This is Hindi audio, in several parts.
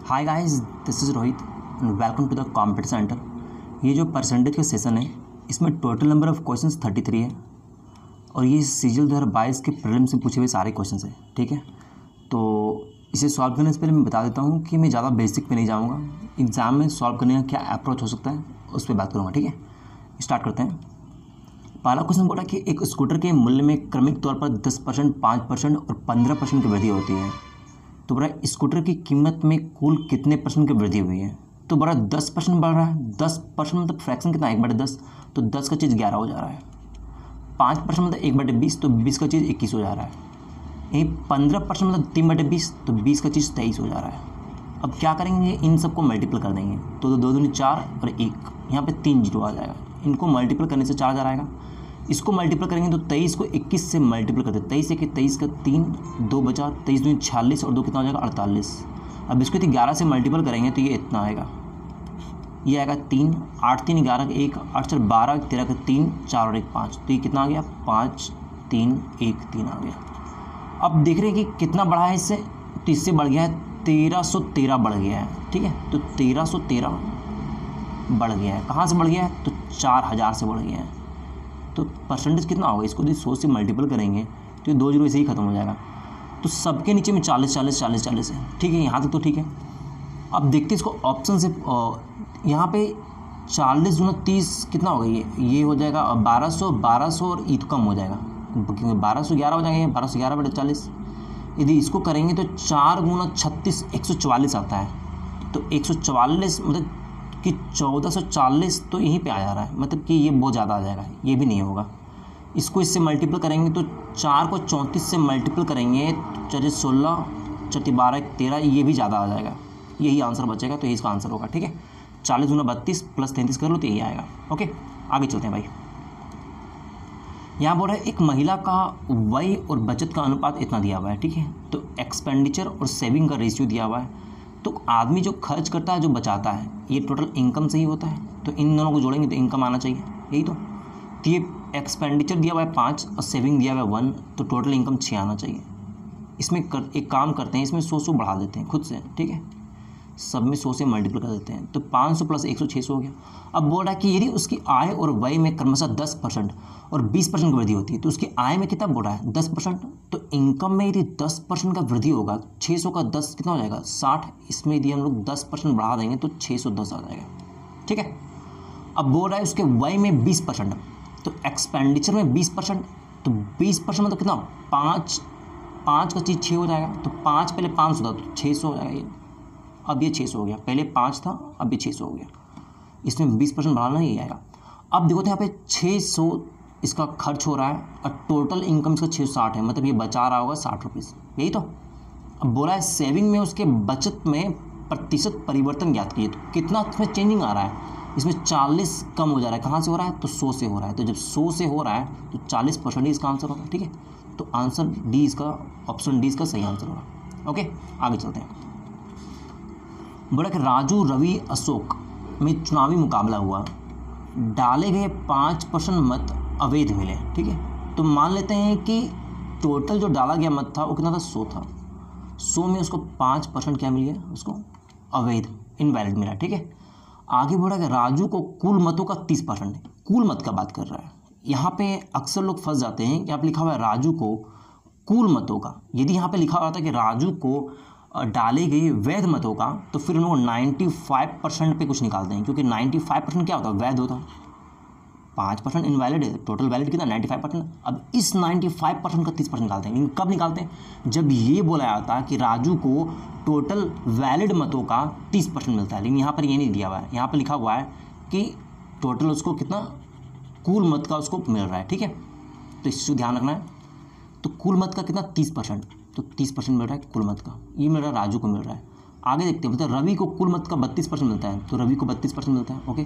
Hi guys, this is Rohit and welcome to the computer centre. ये जो परसेंटेज का सेशन है इसमें टोटल नंबर ऑफ क्वेश्चंस 33 है और ये सीजीएल 2022 के प्रीलिम्स से पूछे हुए सारे क्वेश्चंस हैं। ठीक है, तो इसे सॉल्व करने से पहले मैं बता देता हूँ कि मैं ज़्यादा बेसिक पे नहीं जाऊँगा। एग्ज़ाम में सॉल्व करने का क्या अप्रोच हो सकता है उस पर बात करूँगा। ठीक है, स्टार्ट करते हैं। पहला क्वेश्चन बोला कि एक स्कूटर के मूल्य में क्रमिक तौर पर 10%, 5% और 15% की वृद्धि होती है। तो बोला स्कूटर की कीमत में कुल कितने परसेंट की वृद्धि हुई है। तो बोला 10% बढ़ रहा है। 10% मतलब फ्रैक्शन कितना, 1/10, तो 10 का चीज़ 11 हो जा रहा है। 5% मतलब 1/20, तो 20 का चीज़ 21 हो जा रहा है। यही 15% मतलब 3/20, तो 20 का चीज़ 23 हो जा रहा है। अब क्या करेंगे, इन सबको मल्टीपल कर देंगे तो 2 दूनी 4 और 1, यहाँ पे 3 जीरो आ जाएगा। इनको मल्टीपल करने से 4000 आएगा। इसको मल्टीपल करेंगे तो 23 को 21 से मल्टीपल करते हैं। 23 1 23 का 3, 2 बचा, 23 दूनी 46 और 2 कितना हो जाएगा 48। अब इसको 11 से मल्टीपल करेंगे तो ये इतना आएगा, ये आएगा 3, 8 3 11 1, 8 4 12, 13 का 3, 4 और 1 5, तो ये कितना आ गया 5 3 1 3 आ गया। अब देख रहे हैं कि कितना बढ़ा है इससे, तो इससे बढ़ गया है 1313 बढ़ गया है। ठीक है, तो 1313 बढ़ गया है। कहाँ से बढ़ गया है, तो 4000 से बढ़ गया है। तो परसेंटेज कितना होगा, इसको यदि 100 से मल्टीपल करेंगे तो ये 2 जीरो ऐसे ही खत्म हो जाएगा। तो सबके नीचे में 40 40 40 40 है। ठीक है, यहाँ तक तो ठीक है। अब देखते हैं इसको ऑप्शन से। यहाँ पे 40 दूना 30 कितना होगा, ये हो जाएगा 1200 1200 और ई तो कम हो जाएगा क्योंकि 1211 हो जाएगा, 1211/40। यदि इसको करेंगे तो 4 गुना 36 144 आता है। तो 144 मतलब कि 1440 तो यहीं पे आ जा रहा है, मतलब कि ये बहुत ज़्यादा आ जाएगा, ये भी नहीं होगा। इसको इससे मल्टीपल करेंगे तो 4 को 34 से मल्टीपल करेंगे तो 4 16 4 12 13, ये भी ज़्यादा आ जाएगा। यही आंसर बचेगा, तो यही इसका आंसर होगा। ठीक है, 40 गुना 32 प्लस 33 कर लो तो यही आएगा। ओके, आगे चलते हैं भाई। यहाँ बोल रहा है एक महिला का व्यय और बचत का अनुपात इतना दिया हुआ है। ठीक है, तो एक्सपेंडिचर और सेविंग का रेशियो दिया हुआ है। तो आदमी जो खर्च करता है, जो बचाता है, ये टोटल इनकम से ही होता है। तो इन दोनों को जोड़ेंगे तो इनकम आना चाहिए, यही तो ये एक्सपेंडिचर दिया हुआ है 5 और सेविंग दिया हुआ है 1, तो टोटल इनकम 6 आना चाहिए। इसमें एक काम करते हैं, इसमें 100 बढ़ा देते हैं खुद से। ठीक है, सब में 100 से मल्टीपल कर देते हैं तो 500 प्लस 100 600 हो गया। अब बोल रहा है कि यदि उसकी आय और व्यय में क्रमशः 10% और 20% की वृद्धि होती है, तो उसकी आय में कितना बोल रहा है 10%, तो इनकम में यदि 10% का वृद्धि होगा, 600 का 10 कितना हो जाएगा 60। इसमें यदि हम लोग 10% बढ़ा देंगे तो 610 आ जाएगा। ठीक है, अब बोल रहा है उसके व्यय में 20%, तो एक्सपेंडिचर में 20%, तो 20% मतलब कितना 5 का चीज़ 6 हो जाएगा। तो 5 पहले 500 था तो 600 हो जाएगा ये। अब ये 600 हो गया, पहले 5 था अब ये 600 हो गया। इसमें 20% बढ़ाना ही आएगा। अब देखो तो यहाँ पे 600 इसका खर्च हो रहा है और टोटल इनकम इसका 660 है, मतलब ये बचा रहा होगा 60 रुपीज़, यही तो। अब बोला है सेविंग में उसके बचत में प्रतिशत परिवर्तन ज्ञात कीजिए, तो कितना इसमें चेंजिंग आ रहा है। इसमें 40 कम हो जा रहा है, कहाँ से हो रहा है, तो 100 से हो रहा है। तो जब 100 से हो रहा है तो 40% ही इसका आंसर होगा। ठीक है, तो आंसर डी इसका, ऑप्शन डी इसका सही आंसर होगा। ओके, आगे चलते हैं। बोला कि राजू रवि अशोक में चुनावी मुकाबला हुआ, डाले गए 5% मत अवैध मिले। ठीक है, तो मान लेते हैं कि टोटल जो डाला गया मत था वो कितना था 100 था। 100 में उसको 5% क्या मिल गया, उसको अवैध इनवैलिड मिला। ठीक है, आगे बोला कि राजू को कुल मतों का 30%, कुल मत का बात कर रहा है। यहाँ पे अक्सर लोग फंस जाते हैं कि आप लिखा हुआ है राजू को कुल मतों का, यदि यहाँ पे लिखा हुआ था कि राजू को डाले गए वैध मतों का, तो फिर उन लोग 95% पे कुछ निकालते हैं, क्योंकि 95% क्या होता है, वैध होता है। 5% इनवैलिड है, टोटल वैलिड कितना 95%। अब इस 95% का 30% निकालते हैं। कब निकालते हैं, जब ये बोला जाता है कि राजू को टोटल वैलिड मतों का 30% मिलता है। लेकिन यहाँ पर ये नहीं दिया हुआ है, यहाँ पर लिखा हुआ है कि टोटल उसको कितना कुल मत का उसको मिल रहा है। ठीक है, तो इसको ध्यान रखना है। तो कुल मत का कितना 30%, तो 30% मिल रहा है कुल मत का, ये मिल रहा है राजू को मिल रहा है। आगे देखते हैं, बोलते रवि को कुल मत का 32% मिलता है, तो रवि को 32% मिलता है। ओके,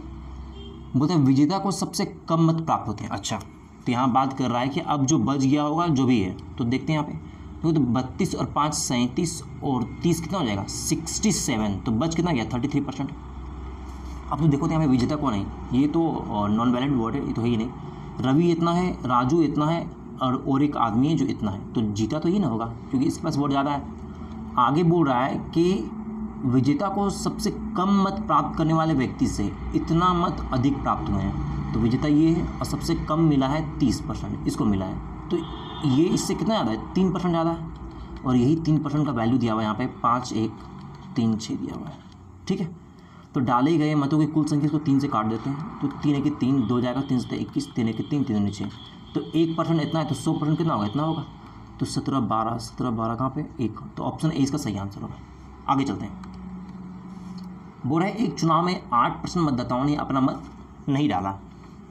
बोलते हैं विजेता को सबसे कम मत प्राप्त होते हैं। अच्छा, तो यहाँ बात कर रहा है कि अब जो बच गया होगा जो भी है, तो देखते हैं यहाँ पे, तो 32 और 5 37 और 30 कितना हो जाएगा 67, तो बच कितना गया 33%। अब तो देखो तो यहाँ पे विजेता कौन है, ये तो नॉन वैलिड वर्ड है, ये तो है ही नहीं। रवि इतना है, राजू इतना है और एक आदमी है जो इतना है, तो जीता तो ही ना होगा क्योंकि इसके पास वोट ज़्यादा है। आगे बोल रहा है कि विजेता को सबसे कम मत प्राप्त करने वाले व्यक्ति से इतना मत अधिक प्राप्त हुए हैं, तो विजेता ये है, और सबसे कम मिला है 30%, इसको मिला है। तो ये इससे कितना ज़्यादा है, 3% ज़्यादा है, और यही 3% का वैल्यू दिया हुआ है यहाँ पे 5136 दिया हुआ है। ठीक है, तो डाले गए मतों की कुल संख्या को 3 से काट देते हैं, तो 3 1 3 2 जाएगा, 3 से 21, 3 1 3 3 2 6, तो 1% इतना है, तो 100% कितना होगा, इतना होगा, तो 17 12 कहाँ पे 1, तो ऑप्शन ए इसका सही आंसर होगा। आगे चलते हैं। बोल रहा है एक चुनाव में 8% मतदाताओं ने अपना मत नहीं डाला,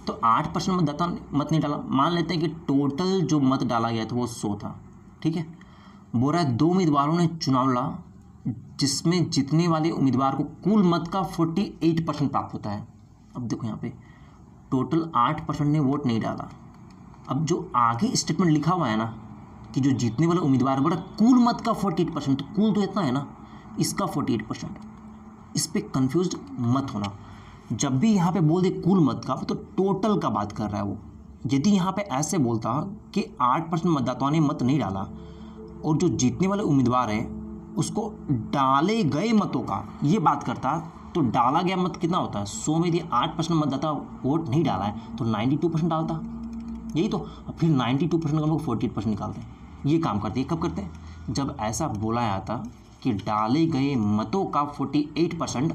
तो 8% मतदाता मत नहीं डाला, मान लेते हैं कि टोटल जो मत डाला गया था वो 100 था। ठीक है, बोल रहा है 2 उम्मीदवारों ने चुनाव लड़ा जिसमें जीतने वाले उम्मीदवार को कुल मत का 48% प्राप्त होता है। अब देखो यहाँ पे टोटल 8% ने वोट नहीं डाला। अब जो आगे स्टेटमेंट लिखा हुआ है ना कि जो जीतने वाला उम्मीदवार बोला कुल मत का 48%, तो कुल तो इतना है ना, इसका 48%, इस पर कन्फ्यूज मत होना। जब भी यहाँ पे बोल दे कुल मत का, तो टोटल का बात कर रहा है वो। यदि यहाँ पे ऐसे बोलता कि 8% मतदाताओं ने मत नहीं डाला और जो जीतने वाले उम्मीदवार है उसको डाले गए मतों का ये बात करता, तो डाला गया मत कितना होता है, 100 में यदि 8% मतदाता वोट नहीं डाला है तो 92% डालता, यही तो। फिर 92% का हम लोग 48% निकालते हैं। ये काम करते हैं, कब करते हैं, जब ऐसा बोला जाता कि डाले गए मतों का 48%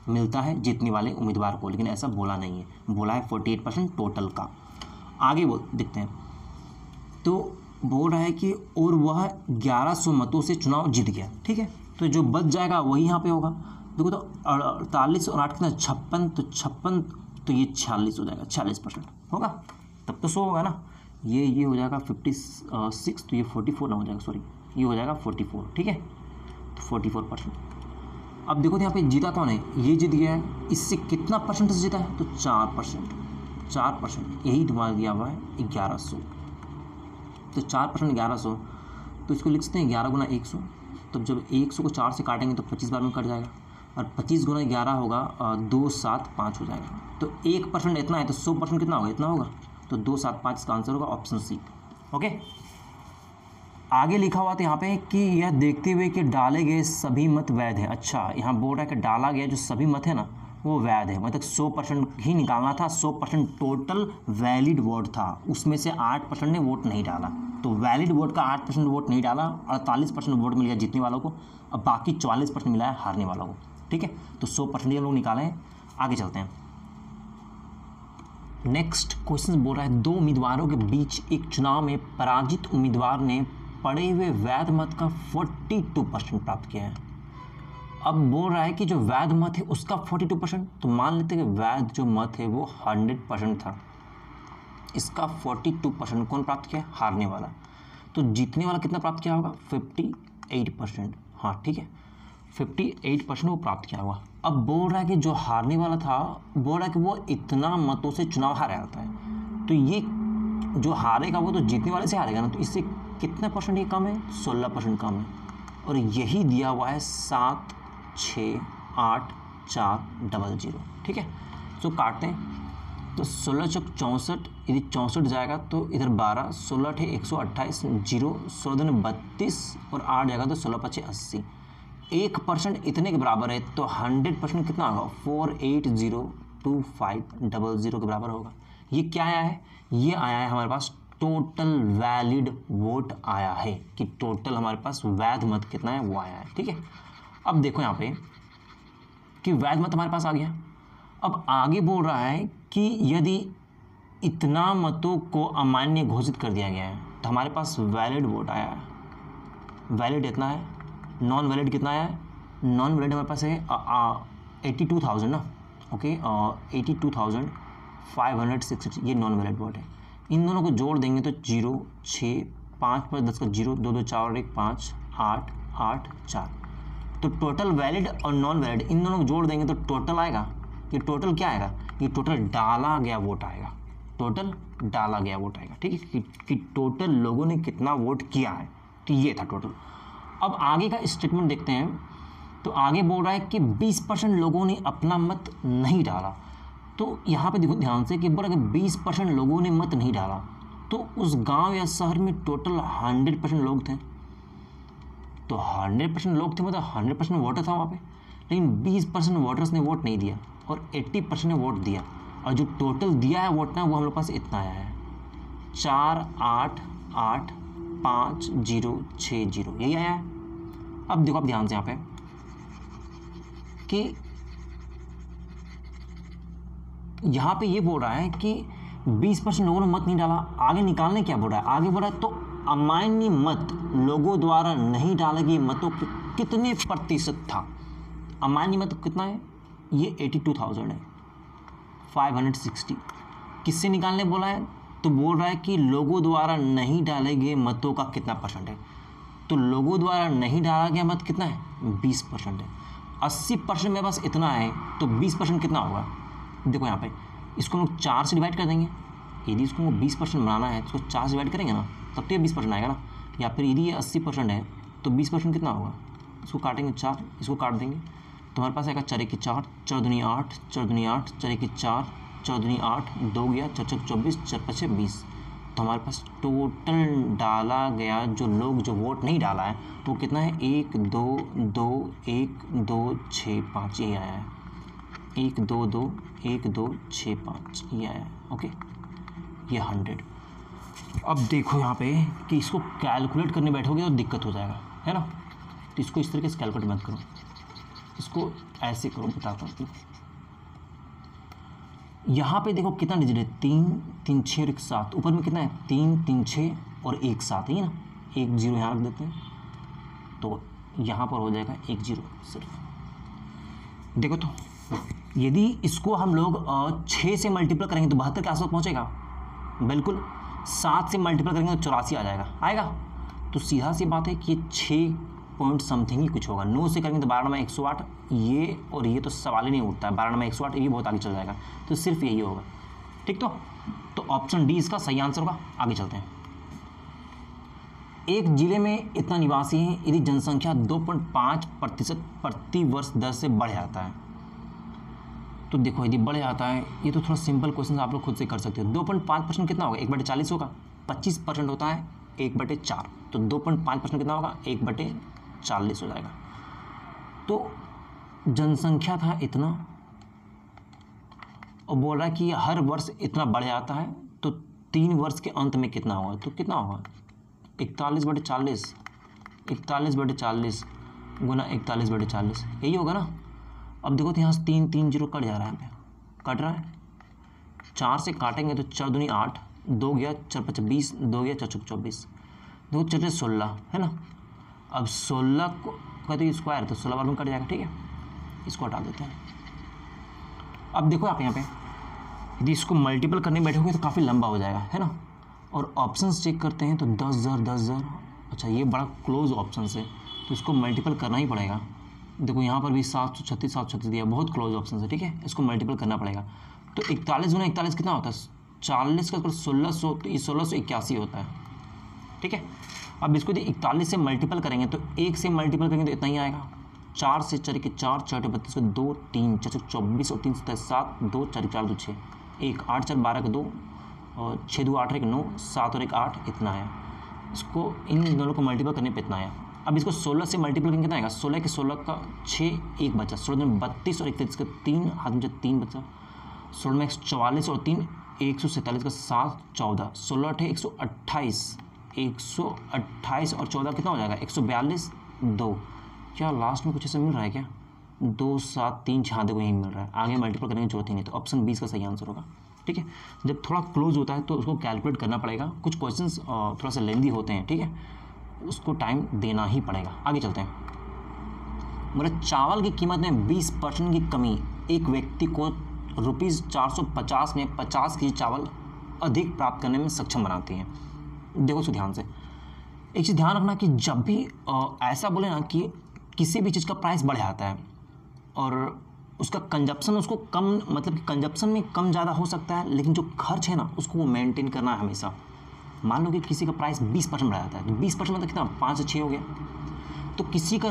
मिलता है जीतने वाले उम्मीदवार को, लेकिन ऐसा बोला नहीं है, बोला है 48% टोटल का। आगे देखते हैं, तो बोल रहा है कि और वह 1100 मतों से चुनाव जीत गया। ठीक है, तो जो बच जाएगा वही यहाँ पे होगा। देखो तो 48 और 8 कितना 56, तो 56, तो ये 46 हो जाएगा, 46% होगा, तब तो 100 होगा ना। ये हो जाएगा 56, तो ये 44 ना हो जाएगा, सॉरी ये हो जाएगा 44। ठीक है, तो 44%। अब देखो तो यहाँ पे जीता कौन है, ये जीत गया है, इससे कितना परसेंट से जीता है, तो 4%, यही तुम्हारा दिया हुआ है 1100, तो 4% 1100, तो इसको लिख सकते हैं 11 गुना 100। तो जब 100 को 4 से काटेंगे तो 25 बार में कट जाएगा, और 25 गुना 11 होगा 275 हो जाएगा। तो 1% इतना है, तो 100% कितना होगा, इतना होगा, तो 275 का आंसर होगा ऑप्शन सी। ओके, आगे लिखा हुआ था यहाँ पे कि यह देखते हुए कि डाले गए सभी मत वैध है। अच्छा, यहाँ बोल रहा है कि डाला गया जो सभी मत है ना वो वैध है, मतलब 100% ही निकालना था, 100% टोटल वैलिड वोट था, उसमें से 8% ने वोट नहीं डाला, तो वैलिड वोट का 8% वोट नहीं डाला, 48% वोट मिल गया जीतने वालों को, अब बाकी 44% मिला है हारने वालों को। ठीक है, तो 100% हम लोग निकाले हैं। आगे चलते हैं, नेक्स्ट क्वेश्चन बोल रहा है 2 उम्मीदवारों के बीच एक चुनाव में पराजित उम्मीदवार ने पड़े हुए वैध मत का 42% प्राप्त किया है। अब बोल रहा है कि जो वैध मत है उसका 42%, तो मान लेते हैं कि वैध जो मत है वो 100% था, इसका 42% कौन प्राप्त किया, हारने वाला, तो जीतने वाला कितना प्राप्त किया होगा, 58%। हाँ ठीक है, 58% वो प्राप्त किया होगा। अब बोल रहा है कि जो हारने वाला था, बोल रहा है कि वो इतना मतों से चुनाव हारा जाता है, तो ये जो हारेगा वो तो जीतने वाले से हारेगा ना, तो इससे कितना परसेंट ये कम है, 16% कम है, और यही दिया हुआ है 7 6 8 4 0 0। ठीक है, तो काटते हैं, तो 16 चौक 64, यदि 64 जाएगा तो इधर 12, 16 है 128, 0 16 दूनी 32 और 8 जाएगा तो 16 5 80, 1% इतने के बराबर है, तो 100% कितना होगा, 4802500 के बराबर होगा। ये क्या आया है, ये आया है हमारे पास टोटल वैलिड वोट आया है, कि टोटल हमारे पास वैध मत कितना है वो आया है। ठीक है, अब देखो यहाँ पे कि वैध मत हमारे पास आ गया। अब आगे बोल रहा है कि यदि इतना मतों को अमान्य घोषित कर दिया गया है तो हमारे पास वैलिड वोट आया है, वैलिड इतना है, नॉन वैलिड कितना आया है, नॉन वैलिड हमारे पास है 82,000 ना, ओके, 82,560, ये नॉन वैलिड वोट है। इन दोनों को जोड़ देंगे तो 0 6 5 5 10 का 0 2 2 4 1 5 8 8 4, तो टोटल वैलिड और नॉन वैलिड इन दोनों को जोड़ देंगे तो टोटल आएगा, ये टोटल क्या आएगा, ये टोटल डाला गया वोट आएगा, टोटल डाला गया वोट आएगा। ठीक है, कि टोटल लोगों ने कितना वोट किया है, तो ये था टोटल। अब आगे का स्टेटमेंट देखते हैं, तो आगे बोल रहा है कि 20% लोगों ने अपना मत नहीं डाला, तो यहाँ पे देखो ध्यान से कि बोला कि 20% लोगों ने मत नहीं डाला, तो उस गांव या शहर में टोटल 100% लोग थे, तो 100% लोग थे, मतलब 100% वोटर था वहाँ पे, लेकिन 20% वोटर्स ने वोट नहीं दिया और 80% ने वोट दिया, और जो टोटल दिया है वोट ना वो हम लोग पास इतना आया है 4885060, यही आया है। अब देखो आप ध्यान से यहाँ पे कि यहाँ पे ये बोल रहा है कि 20% लोगों ने मत नहीं डाला, आगे निकालने क्या बोल रहा है, आगे बोल रहा है तो अमान्य मत लोगों द्वारा नहीं डाले गए मतों के कितने प्रतिशत था। अमान्य मत कितना है, ये 82,000 है 560। किससे निकालने बोला है, तो बोल रहा है कि लोगों द्वारा नहीं डाले गए मतों का कितना परसेंट है। तो लोगों द्वारा नहीं डाला गया मत कितना है, 20% है। 80% मेरे पास इतना है, तो 20% कितना होगा, देखो यहाँ पे इसको हम लोग 4 से डिवाइड कर देंगे। यदि इसको 20% बनाना है तो इसको 4 से डिवाइड करेंगे ना, तब तो ये 20% आएगा ना। या फिर यदि ये 80% है तो 20% कितना होगा, इसको काटेंगे 4, इसको काट देंगे तो हमारे पास आएगा 4 × 4, 4 दूनी 8, 4 दूनी 8, 4 × 4, 4 दूनी 8, 2 गया 4 × 24, 4 × 5 20। तो हमारे पास टोटल डाला गया जो लोग जो वोट नहीं डाला है वो कितना है, 1 2 2 1 2 6 5, ये आया है 1 2 2 1 2 6 5, ये आया है। ओके, ये 100। अब देखो यहाँ पे कि इसको कैलकुलेट करने बैठोगे तो दिक्कत हो जाएगा, है ना। तो इसको इस तरीके से कैलकुलेट मत करो, इसको ऐसे करो, बताता हूँ। यहाँ पे देखो कितना डिजिट है, 3 3 6 और 1 7। ऊपर में कितना है, 3 3 6 और 1 7 है ना। 1 0 यहाँ रख देते हैं तो यहाँ पर हो जाएगा 1 0 सिर्फ। देखो तो यदि इसको हम लोग 6 से मल्टीप्लाई करेंगे तो 72 के आसपास पहुँचेगा, बिल्कुल। 7 से मल्टीप्लाई करेंगे तो 84 आ जाएगा, आएगा। तो सीधा सी बात है कि 6 पॉइंट समथिंग ही कुछ होगा। 9 से करेंगे तो 12 में 108, ये और ये तो सवाल ही नहीं उठता है। 12 में 108 ये बहुत आगे चल जाएगा, तो सिर्फ यही होगा, ठीक। तो ऑप्शन डी इसका सही आंसर होगा। आगे चलते हैं। एक जिले में इतना निवासी है यदि जनसंख्या 2.5% प्रति वर्ष दर से बढ़ जाता है। तो देखो यदि बढ़ जाता है, ये तो थोड़ा सिंपल क्वेश्चन आप लोग खुद से कर सकते हो। 2.5% कितना होगा, 1/40 होगा। 25% होता है 1/4, तो 2.5% कितना होगा, 1/40 हो जाएगा। तो जनसंख्या था इतना और बोल रहा है कि हर वर्ष इतना बढ़ जाता है, तो 3 वर्ष के अंत में कितना होगा, तो कितना होगा 41/40, 41/40 गुना 41/40, यही होगा ना। अब देखो तो यहाँ से 3 3 0 कट जा रहा है, यहाँ पे कट रहा है। 4 से काटेंगे तो 4 दूनी 8, 2 गया 4 5 20, 2 गया 4 4 24, 2 4 16, है ना। अब 16 को कहते हैं स्क्वायर, तो 16 बार में कट जाएगा, ठीक है। इसको हटा देते हैं। अब देखो आप यहाँ पे यदि इसको मल्टीपल करने बैठोगे तो काफ़ी लंबा हो जाएगा, है ना। और ऑप्शंस चेक करते हैं तो 10,000 10,000, अच्छा ये बड़ा क्लोज ऑप्शन है तो इसको मल्टीपल करना ही पड़ेगा। देखो यहाँ पर भी 736 736 दिया, बहुत क्लोज ऑप्शन है, ठीक है। इसको मल्टीपल करना पड़ेगा। तो 41 गुना 41 कितना होता है, 40 का 1600, तो ये 1681 होता है, ठीक है। अब इसको यदि 41 से मल्टीपल करेंगे तो 1 से मल्टीपल करेंगे तो इतना ही आएगा। 4 से 4 के 4, 4 32 को 2 3, 4 24 और 3 7 2 4 4 2 6 1 8 4 12 का 2 और 6 2 8 1 9 7 और 1 8, इतना आया। इसको इन दोनों को मल्टीपल करने पे इतना आया। अब इसको 16 से मल्टीपल करके कितना आएगा, 16 के 16 का 6 1 बचा, 16 में 32 और 31 का 3 हाथ में 3 बचा, 16 में 144 और 3 147 का 7 14, 16 8 128, 128 और 14 कितना हो जाएगा 142 2। क्या लास्ट में कुछ ऐसा मिल रहा है क्या, 2 7 3 6, देखो यही मिल रहा है। आगे मल्टीपल करेंगे जरूरत ही नहीं, तो ऑप्शन 20 का सही आंसर होगा, ठीक है। जब थोड़ा क्लोज होता है तो उसको कैलकुलेट करना पड़ेगा, कुछ क्वेश्चंस थोड़ा सा लेंदी होते हैं, ठीक है, उसको टाइम देना ही पड़ेगा। आगे चलते हैं। बोले चावल की कीमत में 20% की कमी एक व्यक्ति को ₹450 में 50 केजी चावल अधिक प्राप्त करने में सक्षम बनाती है। देखो इसको ध्यान से, एक चीज़ ध्यान रखना कि जब भी ऐसा बोले ना कि किसी भी चीज़ का प्राइस बढ़ जाता है और उसका कंजप्शन उसको कम, मतलब कि कंजप्शन में कम ज़्यादा हो सकता है, लेकिन जो खर्च है ना उसको वो मेंटेन करना है हमेशा। मान लो कि किसी का प्राइस 20% बढ़ा जाता है, तो 20% मतलब कितना, 5 से 6 हो गया। तो किसी का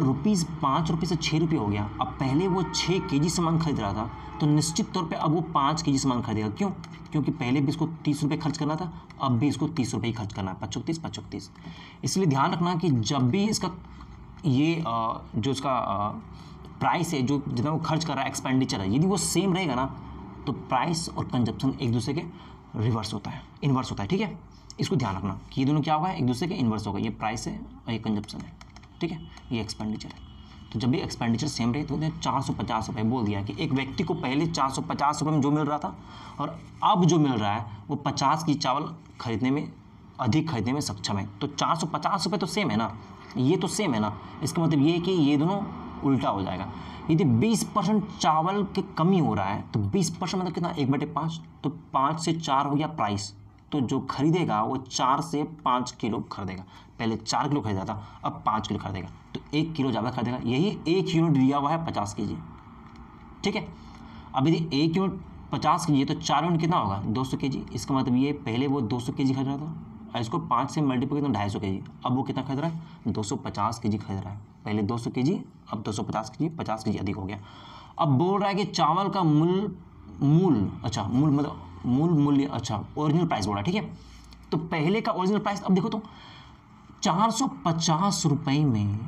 ₹5 से 6 रुपये हो गया। अब पहले वो 6 केजी सामान खरीद रहा था, तो निश्चित तौर पे अब वो 5 केजी सामान खरीदेगा। क्यों? क्योंकि पहले भी इसको 30 रुपये खर्च करना था, अब भी इसको 30 रुपये ही खर्च करना है, 25-30। इसलिए ध्यान रखना कि जब भी इसका ये जो इसका प्राइस है जो जितना वो खर्च कर रहा है, एक्सपेंडिचर है, यदि वो सेम रहेगा ना तो प्राइस और कंजप्शन एक दूसरे के रिवर्स होता है, इन्वर्स होता है, ठीक है। इसको ध्यान रखना कि ये दोनों क्या होगा, एक दूसरे के इन्वर्स होगा। ये प्राइस है और ये कंजप्शन है, ठीक है, ये एक्सपेंडिचर है। तो जब भी एक्सपेंडिचर सेम रहे तो 450 रुपये बोल दिया कि एक व्यक्ति को पहले 450 रुपये में जो मिल रहा था और अब जो मिल रहा है वो 50 की चावल खरीदने में अधिक खरीदने में सक्षम है। तो 450 रुपये तो सेम है ना, ये तो सेम है ना। इसका मतलब ये है कि ये दोनों उल्टा हो जाएगा। यदि 20% चावल की कमी हो रहा है तो 20% मतलब कितना, 1/5, तो 5 से 4 हो गया प्राइस। तो जो खरीदेगा वो 4 से 5 किलो खरीदेगा। पहले 4 किलो खरीदा था, अब 5 किलो खरीदेगा, तो 1 किलो ज़्यादा खरीदेगा। यही 1 यूनिट दिया हुआ है 50 kg, ठीक है। अब यदि 1 यूनिट 50 kg है तो 4 यूनिट कितना होगा, 200 kg। इसका मतलब ये पहले वो 200 kg खरीद रहा था और इसको 5 से मल्टीप्लाई कितना, 250 kg। अब वो कितना खरीद रहा है, 250 kg खरीद रहा है। पहले 200 kg, अब 250 kg, 50 kg अधिक हो गया। अब बोल रहा है कि चावल का मूल्य ओरिजिनल प्राइस बोला, ठीक है। तो पहले का ओरिजिनल प्राइस, अब देखो तो 450 रुपये में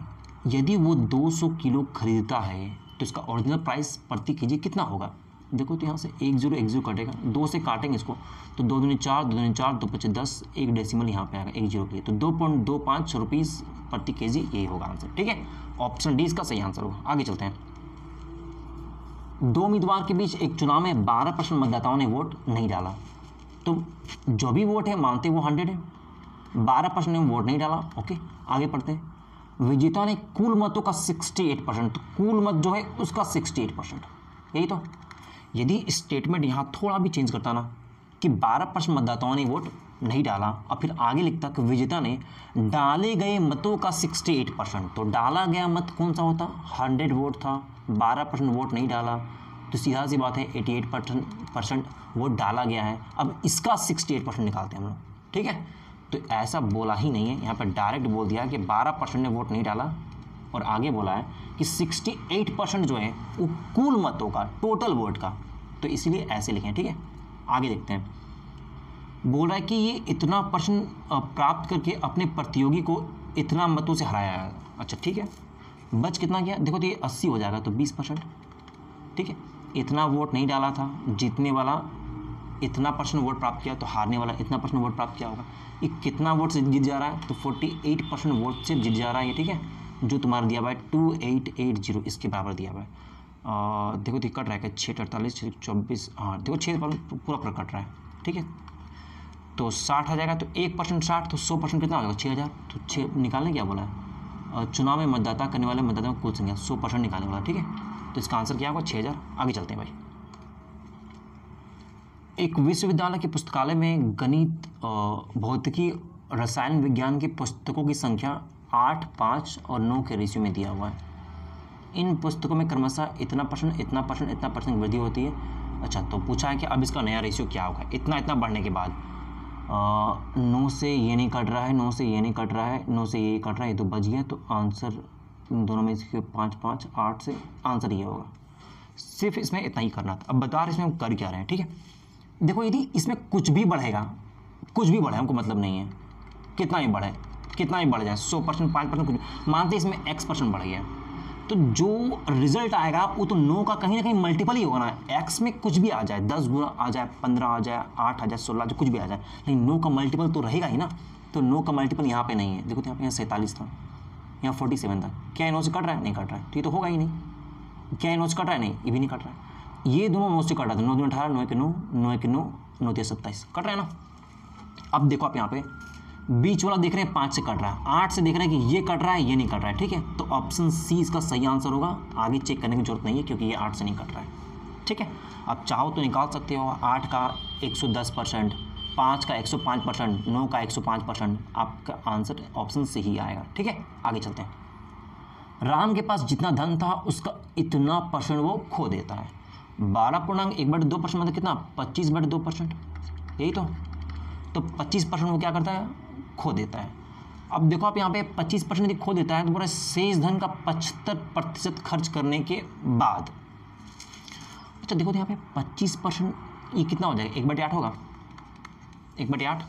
यदि वो 200 किलो खरीदता है तो इसका ओरिजिनल प्राइस प्रति केजी कितना होगा। देखो तो यहाँ से 10 कटेगा, 2 से काटेंगे इसको तो 2 दूनी 4, 2 दूनी 4, 2 पचे 10, एक डेसिमल यहाँ पे आएगा 1 0 के लिए, तो 2.25 रुपीज़ प्रति केजी यही होगा आंसर, ठीक है। ऑप्शन डी इसका सही आंसर होगा। आगे चलते हैं। 2 उम्मीदवार के बीच एक चुनाव में 12% मतदाताओं ने वोट नहीं डाला, तो जो भी वोट है मानते वो 100 है, 12% ने वोट नहीं डाला, ओके। आगे पढ़ते हैं। विजेता ने कुल मतों का 68%, तो कुल मत जो है उसका 68%, यही तो। यदि स्टेटमेंट यहाँ थोड़ा भी चेंज करता ना कि 12% मतदाताओं ने वोट नहीं डाला और फिर आगे लिखता कि विजेता ने डाले गए मतों का 68%, तो डाला गया मत कौन सा होता, 100 वोट था, 12% वोट नहीं डाला, तो सीधा सी बात है 88% वोट डाला गया है। अब इसका 68% निकालते हैं हम लोग, ठीक है। तो ऐसा बोला ही नहीं है, यहाँ पर डायरेक्ट बोल दिया कि 12% ने वोट नहीं डाला और आगे बोला है कि 68% जो है वो कुल मतों का, टोटल वोट का, तो इसलिए ऐसे लिखें, ठीक है। आगे देखते हैं। बोल रहा है कि ये इतना परसेंट प्राप्त करके अपने प्रतियोगी को इतना मतों से हराया है। अच्छा ठीक है, बच कितना गया, देखो तो ये 80 हो जाएगा, तो 20%, ठीक है। इतना वोट नहीं डाला था, जीतने वाला इतना परसेंट वोट प्राप्त किया, तो हारने वाला इतना परसेंट वोट प्राप्त किया होगा। ये कितना वोट से जीत जा रहा है, तो 48% वोट से जीत जा रहा है ये, ठीक है। जो तुम्हारा दिया हुआ है 2880 इसके बराबर दिया हुआ है। देखो तो कट रहा है 6 48 6 24, हाँ देखो 6 पूरा कट रहा है, ठीक है। तो 60 आ जाएगा, तो 1% 60, तो 100% कितना होगा 6000, तो 6 निकालने क्या बोला है, चुनाव में मतदाता करने वाले मतदाताओं की कुल संख्या 100% निकालने वाला, ठीक है। तो इसका आंसर क्या होगा 6000। आगे चलते हैं भाई। एक विश्वविद्यालय के पुस्तकालय में गणित, भौतिकी, रसायन विज्ञान की पुस्तकों की संख्या 8, 5 और 9 के रेशियो में दिया हुआ है। इन पुस्तकों में क्रमशः इतना परसेंट, इतना परसेंट, इतना परसेंट वृद्धि होती है। अच्छा, तो पूछा है कि अब इसका नया रेशियो क्या होगा, इतना बढ़ने के बाद 9 से ये नहीं कट रहा है, 9 से ये नहीं कट रहा है, 9 से ये कट रहा है, ये तो बच गया, तो आंसर दोनों में से 5, 5, 8 से आंसर ये होगा। सिर्फ इसमें इतना ही करना था। अब बता रहे इसमें हम कर क्या रहे हैं, ठीक है। देखो यदि इसमें कुछ भी बढ़ेगा, कुछ भी बढ़े हमको मतलब नहीं है, कितना ही बढ़े, कितना ही बढ़ जाए, 100%, 5%, कुछ मानते इसमें x% बढ़ गया, तो जो रिजल्ट आएगा वो तो 9 का कहीं ना कहीं मल्टीपल ही होगा ना। x में कुछ भी आ जाए, 10 गुना आ जाए, 15 आ जाए, 8 आ जाए, 16 जो कुछ भी आ जाए, लेकिन 9 का मल्टीपल तो रहेगा ही ना। तो 9 का मल्टीपल यहाँ पे नहीं है। देखो तो यहाँ पे 47 था, यहाँ 47 था। क्या ये 9 से कट रहा है, नहीं कट रहा है, तो ये तो होगा ही नहीं। क्या ये 9 से कट रहा है, नहीं, ये भी नहीं कट रहा है। ये दोनों 9 से कट रहा था, 9 18, 9 के 9, 9 के 9, 9 के 27 कट रहा है ना। अब देखो आप यहाँ पे बीच वाला देख रहे हैं 5 से कट रहा है, 8 से देख रहे हैं कि ये कट रहा है, ये नहीं कट रहा है, ठीक है। तो ऑप्शन सी इसका सही आंसर होगा। आगे चेक करने की जरूरत नहीं है क्योंकि ये 8 से नहीं कट रहा है, ठीक है। अब चाहो तो निकाल सकते हो 8 का 110%, 5 का 105%, 9 का 105%, आपका आंसर ऑप्शन से ही आएगा, ठीक है। आगे चलते हैं। राम के पास जितना धन था उसका इतना परसेंट वो खो देता है। 12.1/2% मतलब कितना, 25/2%, यही तो 25% वो क्या करता है, खो देता है। अब देखो आप यहाँ पे 25% यदि खो देता है तो पूरा शेष धन का 75% खर्च करने के बाद। अच्छा देखो तो यहाँ पे 25% ये कितना हो जाएगा, 1/8 होगा, 1/8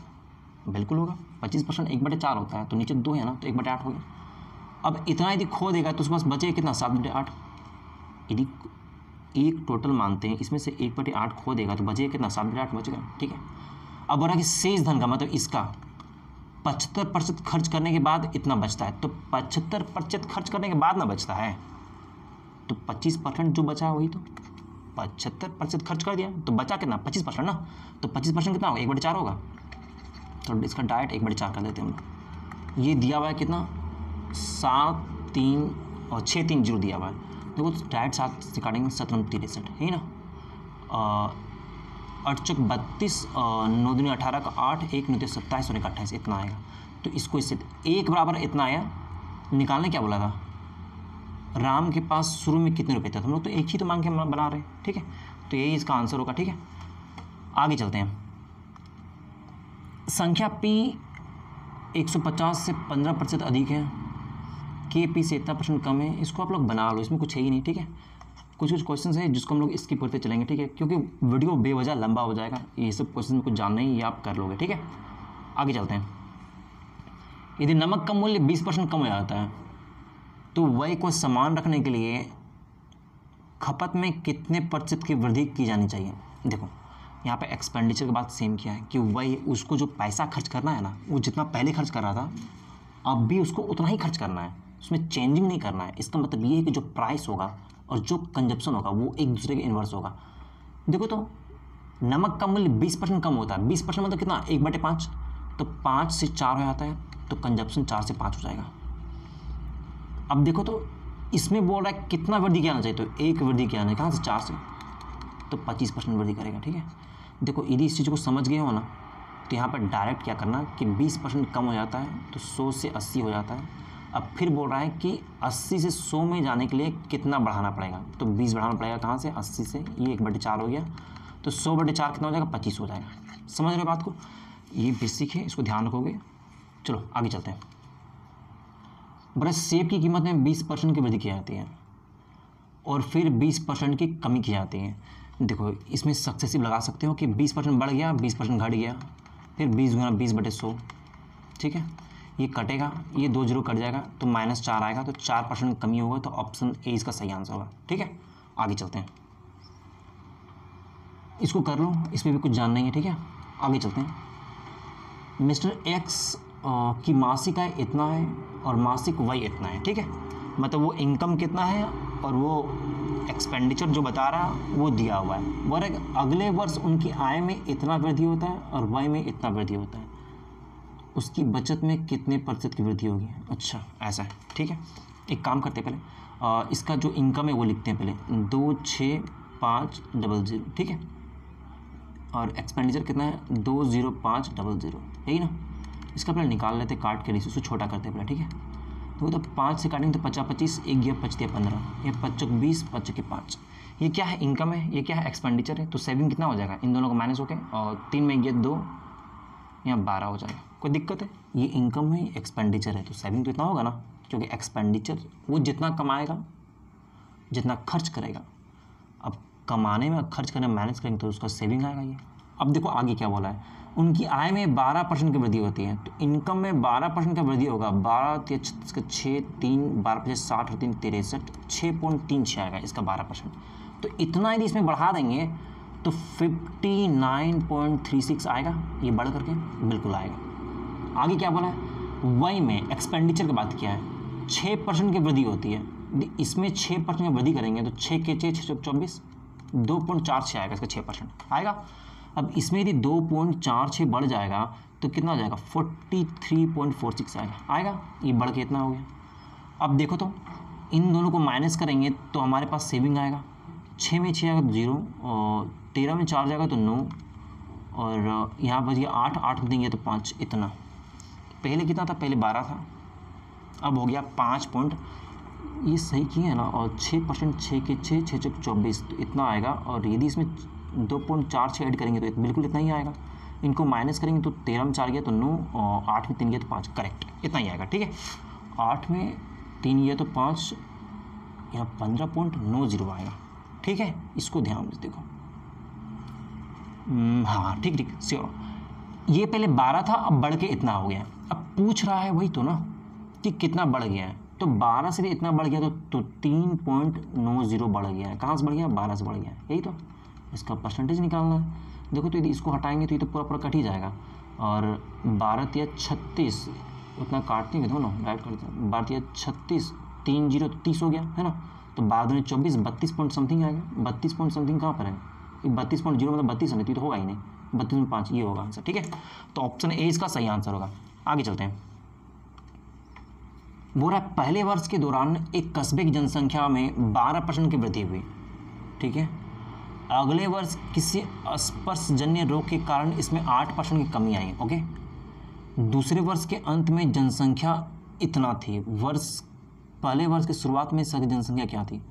बिल्कुल होगा। 25% 1/4 होता है, तो नीचे 2 है ना, तो 1/8 हो गया। अब इतना यदि खो देगा तो उसके पास बचेगा कितना, 7/8, यदि एक टोटल मानते हैं, इसमें से 1/8 खो देगा तो बचेगा कितना, 7/8 बचेगा, ठीक है। अब हो रहा है कि शेष धन का मतलब इसका 75% खर्च करने के बाद इतना बचता है, तो 75% खर्च करने के बाद ना बचता है, तो 25% जो बचा है वही, तो 75% खर्च कर दिया तो बचा कितना, 25% ना, तो 25% कितना होगा, 1/4 होगा, तो इसका डायरेक्ट 1/4 कर देते हैं हम लोग। ये दिया हुआ है कितना, 7 3 और 6 3 0 दिया हुआ है, देखो डायरेक्ट 7 से काटेंगे, 17 63 है ना, 8 चौक 32, 9 दूनी 18 का 8, 1 9 27 और 1 28, इतना आएगा। तो इसको इससे 1 बराबर इतना आया, निकालने क्या बोला था, राम के पास शुरू में कितने रुपए थे, हम लोग तो एक ही तो मांग के बना रहे हैं, ठीक है, तो यही इसका आंसर होगा, ठीक है। आगे चलते हैं, संख्या P 150 से 15% अधिक है, के P से इतना % कम है, इसको आप लोग बना लो, इसमें कुछ है ही नहीं, ठीक है। कुछ क्वेश्चन है जिसको हम लोग स्किप करते चलेंगे, ठीक है, क्योंकि वीडियो बेवजह लंबा हो जाएगा, ये सब क्वेश्चन में कुछ जानना ही, ये आप कर लोगे, ठीक है। आगे चलते हैं, यदि नमक का मूल्य 20% कम हो जाता है तो व्यय को समान रखने के लिए खपत में कितने % की वृद्धि की जानी चाहिए। देखो यहाँ पे एक्सपेंडिचर के बाद सेम किया है कि व्यय, उसको जो पैसा खर्च करना है ना, वो जितना पहले खर्च कर रहा था अब भी उसको उतना ही खर्च करना है, उसमें चेंजिंग नहीं करना है। इसका मतलब ये है कि जो प्राइस होगा और जो कंजप्शन होगा वो एक दूसरे के इन्वर्स होगा। देखो तो नमक का मूल्य 20% कम होता है, 20% मतलब कितना, 1/5, तो 5 से 4 हो जाता है, तो कंजप्शन 4 से 5 हो जाएगा। अब देखो तो इसमें बोल रहा है कितना वृद्धि किया जाना चाहिए, तो 1 वृद्धि किया जाना है, कहाँ से, 4 से, तो 25% वृद्धि करेगा, ठीक है। देखो यदि इस चीज़ को समझ गए हो ना, तो यहाँ पर डायरेक्ट क्या करना कि 20% कम हो जाता है तो 100 से 80 हो जाता है। अब फिर बोल रहा है कि 80 से 100 में जाने के लिए कितना बढ़ाना पड़ेगा, तो 20 बढ़ाना पड़ेगा, कहाँ से, 80 से, ये 1/4 हो गया, तो 100/4 कितना हो जाएगा, 25 हो जाएगा। समझ रहे बात को, ये बेसिक है, इसको ध्यान रखोगे। चलो आगे चलते हैं। बड़ा सेब की कीमत में 20% की वृद्धि की जाती है और फिर 20% की कमी की जाती है। देखो इसमें सक्सेसिव लगा सकते हो कि 20% बढ़ गया, 20% घट गया, फिर 20 गुना 20/100, ठीक है। ये कटेगा, ये 2 0 कट जाएगा तो -4 आएगा, तो 4% कमी होगा, तो ऑप्शन ए इसका सही आंसर होगा, ठीक है। आगे चलते हैं, इसको कर लो, इसमें भी कुछ जानना ही है, ठीक है। आगे चलते हैं, मिस्टर एक्स की मासिक आय इतना है और मासिक व्यय इतना है, ठीक है, मतलब वो इनकम कितना है और वो एक्सपेंडिचर जो बता रहा है वो दिया हुआ है। वरना अगले वर्ष उनकी आय में इतना वृद्धि होता है और व्यय में इतना वृद्धि होता है, उसकी बचत में कितने % की वृद्धि होगी। अच्छा ऐसा है, ठीक है। एक काम करते हैं पहले, इसका जो इनकम है वो लिखते हैं पहले, 26500, ठीक है, और एक्सपेंडिचर कितना है, 20500, यही ना। इसका पहले निकाल लेते, काट के रेशियो से छोटा करते पहले, ठीक है। तो 5 से काटेंगे तो 50 25, 1 गया 25 15, ये 5 20, 5 5, ये क्या है, इनकम है, ये क्या है, एक्सपेंडिचर है, तो सेविंग कितना हो जाएगा, इन दोनों को माइनस होके, और 3 में गया 2, यहाँ 12 हो जाएगा। कोई दिक्कत है, ये इनकम है, एक्सपेंडिचर है, तो सेविंग तो इतना होगा ना, क्योंकि एक्सपेंडिचर वो जितना कमाएगा जितना खर्च करेगा, अब कमाने में खर्च करने में माइनस करेंगे तो उसका सेविंग आएगा ये। अब देखो आगे क्या बोला है, उनकी आय में 12% की वृद्धि होती है, तो इनकम में 12% का वृद्धि होगा, 12 6 3 12 60 और 3 63, 6.36 आएगा इसका 12%। तो इतना यदि इसमें बढ़ा देंगे तो 59.36 आएगा, ये बढ़ करके बिल्कुल आएगा। आगे क्या बोला है, व्यय में एक्सपेंडिचर की बात किया है, 6% की वृद्धि होती है, इसमें 6% की वृद्धि करेंगे तो 6 के 6 24, 2.46 आएगा इसका 6% आएगा। अब इसमें यदि 2.46 बढ़ जाएगा तो कितना हो जाएगा, 43.46 आएगा, ये बढ़ के इतना हो गया। अब देखो तो इन दोनों को माइनस करेंगे तो हमारे पास सेविंग आएगा, 6 में 6 आएगा तो 0, और 13 में 4 जाएगा तो 9, और यहाँ बच गया 8, 8 में देंगे तो 5, इतना। पहले कितना था, पहले 12 था, अब हो गया 5 पॉइंट, ये सही किए है ना, और 6%, 6 के 6 6 24, तो इतना आएगा। और यदि इसमें 2.46 ऐड करेंगे तो बिल्कुल इतना ही आएगा, इनको माइनस करेंगे तो 13 में 4 गया तो 9, और 8 में 3 गया तो 5, करेक्ट इतना ही आएगा, ठीक है। 8 में 3 गया तो 5, यहाँ 15.90 आएगा, ठीक है। इसको ध्यान से देखो, हाँ ठीक ठीक श्योर। ये पहले 12 था, अब बढ़ के इतना हो गया। अब पूछ रहा है वही तो ना कि कितना बढ़ गया है, तो 12 से इतना बढ़ गया तो 3.90 बढ़ गया है। कहाँ से बढ़ गया? 12 से बढ़ गया, यही तो इसका परसेंटेज निकालना है। देखो तो यदि इसको हटाएंगे तो ये तो पूरा पूरा कट ही जाएगा, और 12 या 36 उतना काटते हैं दोनों, राइट करते हैं, 12 या 36, 3 0 30 हो गया है ना। तो 12 24 32 पॉइंट समथिंग आएगा। 32 पॉइंट समथिंग कहाँ पर है? 32.0 मतलब 32 है, नहीं तो होगा ही नहीं, 32.5 ये होगा आंसर। ठीक है, तो ऑप्शन ए इसका सही आंसर होगा। आगे चलते हैं। बोल रहा है पहले वर्ष के दौरान एक कस्बे की जनसंख्या में 12% की वृद्धि हुई। ठीक है, अगले वर्ष किसी स्पर्शजन्य रोग के कारण इसमें 8% की कमी आई। ओके, दूसरे वर्ष के अंत में जनसंख्या इतना थी। पहले वर्ष की शुरुआत में सर जनसंख्या क्या थी?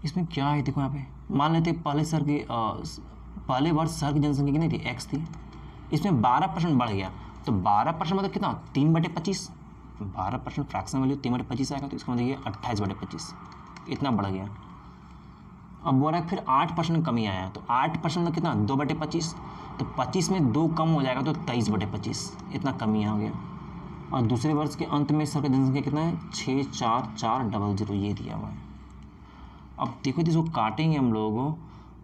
इसमें क्या है देखो यहाँ पे, मान लेते पहले वर्ष शहर की जनसंख्या कितनी थी? x थी। इसमें 12% बढ़ गया, तो 12% मतलब कितना? 3/25। 12% फ्रैक्शन वैल्यू 3/25 आएगा, तो इसका मतलब ये 28/25 इतना बढ़ गया। अब बोल रहा है फिर 8% कमी आया, तो 8% मतलब कितना? 2/25, तो 25 में 2 कम हो जाएगा तो 23/25 इतना कमी आ गया। और दूसरे वर्ष के अंत में शहर की जनसंख्या कितना है? 64400 ये दिया हुआ है। अब देखो इसको काटेंगे हम लोग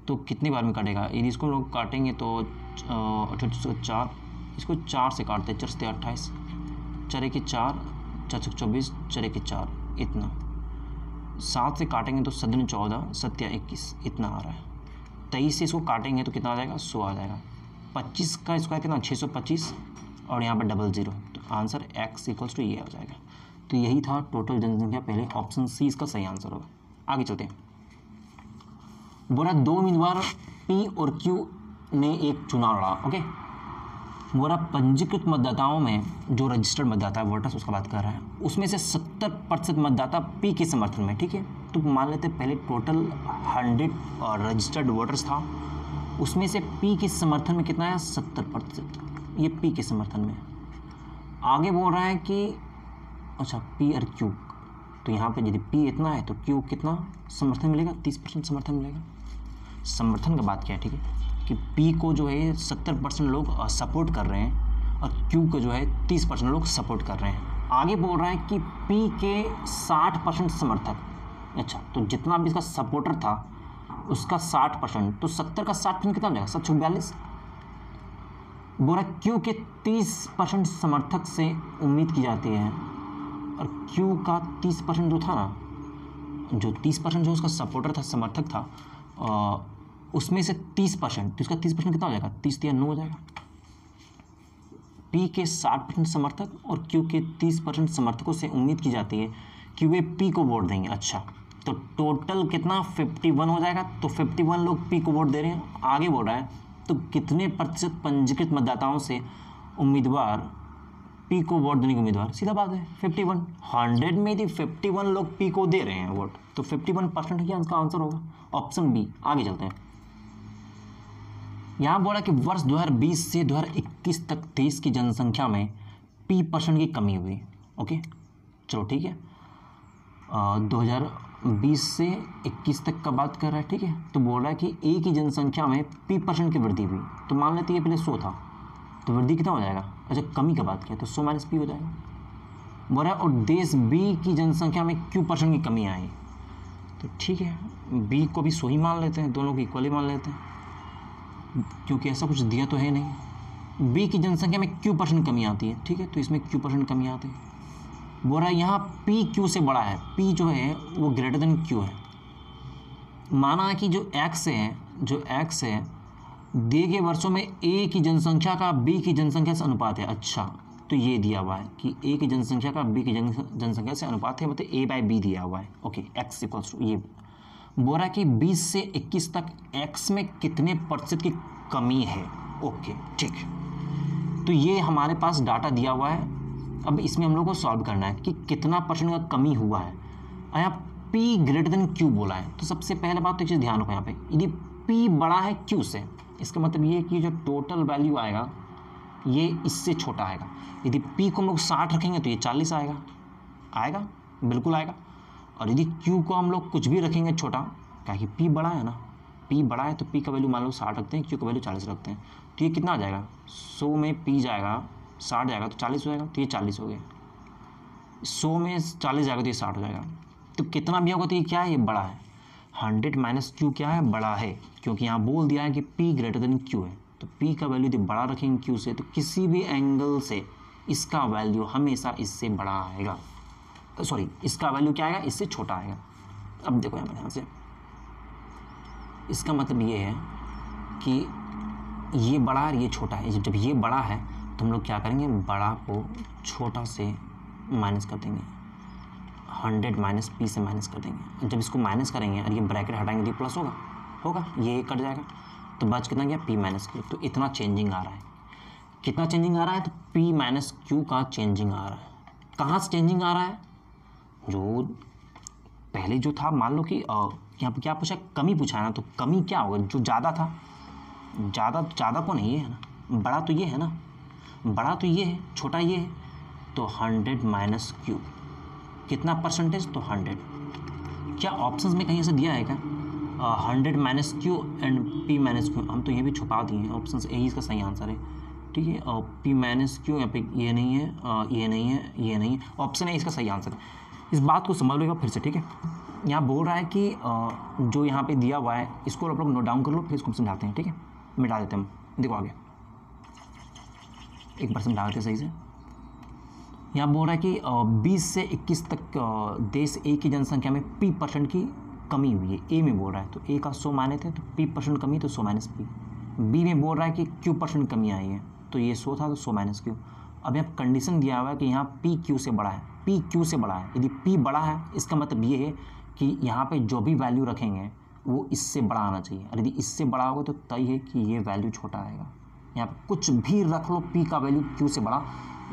तो कितनी बार में कटेगा? यदि इसको हम लोग काटेंगे तो 4, इसको 4 से काटते हैं, 4 से 28, 4 के 4, 4 24, 4 के 4 इतना। 7 से काटेंगे तो 7 14, 7 21 इतना आ रहा है। 23 से इसको काटेंगे तो कितना आ जाएगा? 100 आ जाएगा। 25 का स्क्वायर कितना? 625, और यहाँ पर 00, तो आंसर x = ये आ जाएगा। तो यही था टोटल जनसंख्या पहले, ऑप्शन सी इसका सही आंसर होगा। आगे चलते हैं। बोला 2 उम्मीदवार P और Q ने एक चुनाव लड़ा। ओके, बोला पंजीकृत मतदाताओं में जो रजिस्टर्ड मतदाता है, वोटर्स, उसका बात कर रहा है, उसमें से 70% मतदाता P के समर्थन में। ठीक है, तो मान लेते पहले टोटल 100 और रजिस्टर्ड वोटर्स था, उसमें से P के समर्थन में कितना है? 70%, ये P के समर्थन में। आगे बोल रहा है कि अच्छा P और Q, तो यहाँ पे यदि P इतना है तो Q कितना समर्थन मिलेगा? 30% समर्थन मिलेगा। समर्थन का बात क्या है? ठीक है, कि P को जो है 70% लोग सपोर्ट कर रहे हैं और Q को जो है 30% लोग सपोर्ट कर रहे हैं। आगे बोल रहा है कि P के 60% समर्थक, अच्छा तो जितना भी इसका सपोर्टर था उसका 60%, तो 70 का 60% कितना हो जाएगा? 742। बोल रहा है Q के 30% समर्थक से उम्मीद की जाती है, और Q का 30% जो था ना, जो 30% जो उसका सपोर्टर था, समर्थक था, उसमें से 30%, तो इसका 30% कितना हो जाएगा? 30 या 9 हो जाएगा। P के 60% समर्थक और Q के 30% समर्थकों से उम्मीद की जाती है कि वे P को वोट देंगे। अच्छा, तो टोटल कितना? 51 हो जाएगा, तो 51 लोग P को वोट दे रहे हैं। आगे बोल रहा है तो कितने प्रतिशत पंजीकृत मतदाताओं से उम्मीदवार P को वोट देने के उम्मीदवार? सीधा बात है 51, 100 में यदि 51 लोग P को दे रहे हैं वोट, तो 51% ही इसका आंसर होगा, ऑप्शन बी। आगे चलते हैं। यहाँ बोला कि वर्ष 2020 से 2021 तक देश की जनसंख्या में P% की कमी हुई। ओके, चलो ठीक है, 2020 से 21 तक का बात कर रहा है। ठीक है, तो बोल रहा है कि A की जनसंख्या में P% की वृद्धि हुई, तो मान लेते हैं पहले 100 था, तो वृद्धि कितना हो जाएगा? अच्छा, कमी का बात किया तो 100 - P हो जाएगा। बोल रहा है और देश B की जनसंख्या में Q% की कमी आई, तो ठीक है B को भी 100 ही मान लेते हैं, दोनों को इक्वली मान लेते हैं, क्योंकि ऐसा कुछ दिया तो है नहीं। B की जनसंख्या में Q% कमी आती है। ठीक है, तो इसमें Q% कमी आती है। बोल रहा है यहाँ P Q से बड़ा है, P जो है वो ग्रेटर देन Q है। माना कि जो X है दिए गए वर्षों में A की जनसंख्या का B की जनसंख्या से अनुपात है। अच्छा, तो ये दिया हुआ है कि A की जनसंख्या का B की जनसंख्या से अनुपात है, मतलब A/B दिया हुआ है। ओके, X = ये। बोल रहा है कि 20 से 21 तक X में कितने प्रतिशत की कमी है। ओके, ठीक, तो ये हमारे पास डाटा दिया हुआ है। अब इसमें हम लोग को सॉल्व करना है कि कितना % का कमी हुआ है। यहाँ P ग्रेटर देन Q बोला है, तो सबसे पहले बात तो एक चीज़ ध्यान रखो, यहाँ पे यदि P बड़ा है Q से, इसका मतलब ये कि जो टोटल वैल्यू आएगा ये इससे छोटा आएगा। यदि P को हम लोग 60 रखेंगे तो ये 40 आएगा, बिल्कुल आएगा। और यदि Q को हम लोग कुछ भी रखेंगे छोटा, क्या कि P बड़ा है ना, P बड़ा है तो P का वैल्यू मान लो 60 रखते हैं, Q का वैल्यू 40 रखते हैं, तो ये कितना आ जाएगा? 100 में P जाएगा, 60 जाएगा तो 40 हो जाएगा, तो ये 40 हो गया। 100 में 40 जाएगा तो ये 60 हो जाएगा। तो कितना भी होगा तो ये क्या है, ये बड़ा है। 100 माइनस क्यू क्या है, बड़ा है, क्योंकि यहाँ बोल दिया है कि P ग्रेटर देन क्यू है। तो P का वैल्यू यदि बड़ा रखेंगे क्यू से तो किसी भी एंगल से इसका वैल्यू हमेशा इससे बड़ा आएगा, सॉरी इसका वैल्यू क्या आएगा, इससे छोटा आएगा। अब देखो यहाँ से इसका मतलब ये है कि ये बड़ा है, ये छोटा है। जब ये बड़ा है तो हम लोग क्या करेंगे, बड़ा को छोटा से माइनस कर देंगे, 100 माइनस P से माइनस कर देंगे। जब इसको माइनस करेंगे और ये ब्रैकेट हटाएंगे तो ये प्लस होगा, ये कट जाएगा, तो बच कितना गया, P माइनस क्यू। तो इतना चेंजिंग आ रहा है। कितना चेंजिंग आ रहा है, तो P माइनस क्यू का चेंजिंग आ रहा है। कहाँ से चेंजिंग आ रहा है, जो पहले जो था, मान लो कि यहाँ पर क्या पूछा, कमी पूछा है ना, तो कमी क्या होगा, जो ज़्यादा था, ज़्यादा को नहीं है ना, बड़ा तो ये है ना, बड़ा तो ये है, छोटा ये है, तो 100 माइनस क्यू कितना परसेंटेज, तो 100। क्या ऑप्शंस में कहीं ऐसे दिया है क्या, 100 minus Q and P minus Q, हम तो ये भी छुपा दिए हैं, ऑप्शंस यही इसका सही आंसर है, ठीक है। P माइनस क्यू यहाँ पे ये नहीं है, ये नहीं है, ये नहीं है, ऑप्शन है इसका सही आंसर है। इस बात को समझ लो फिर से, ठीक है। यहाँ बोल रहा है कि जो यहाँ पे दिया हुआ है इसको आप लोग नोट डाउन कर लो, फिर इसको समझाते हैं, ठीक है, मिटा देते हैं हम। देखो आगे एक बार समझा देते सही से। यहाँ बोल रहा है कि 20 से 21 तक देश A की जनसंख्या में P% की कमी हुई है। A में बोल रहा है तो A का 100 माने थे तो P% कमी, तो 100 माइनस P। B में बोल रहा है कि Q% कमी आई है, तो ये 100 था तो 100 माइनस Q। अब यहाँ कंडीशन दिया हुआ है कि यहाँ P Q से बड़ा है, P Q से बड़ा है। यदि P बड़ा है इसका मतलब ये है कि यहाँ पे जो भी वैल्यू रखेंगे वो इससे बड़ा आना चाहिए, और यदि इससे बड़ा होगा तो तय है कि ये वैल्यू छोटा आएगा। यहाँ पे कुछ भी रख लो, P का वैल्यू Q से बड़ा,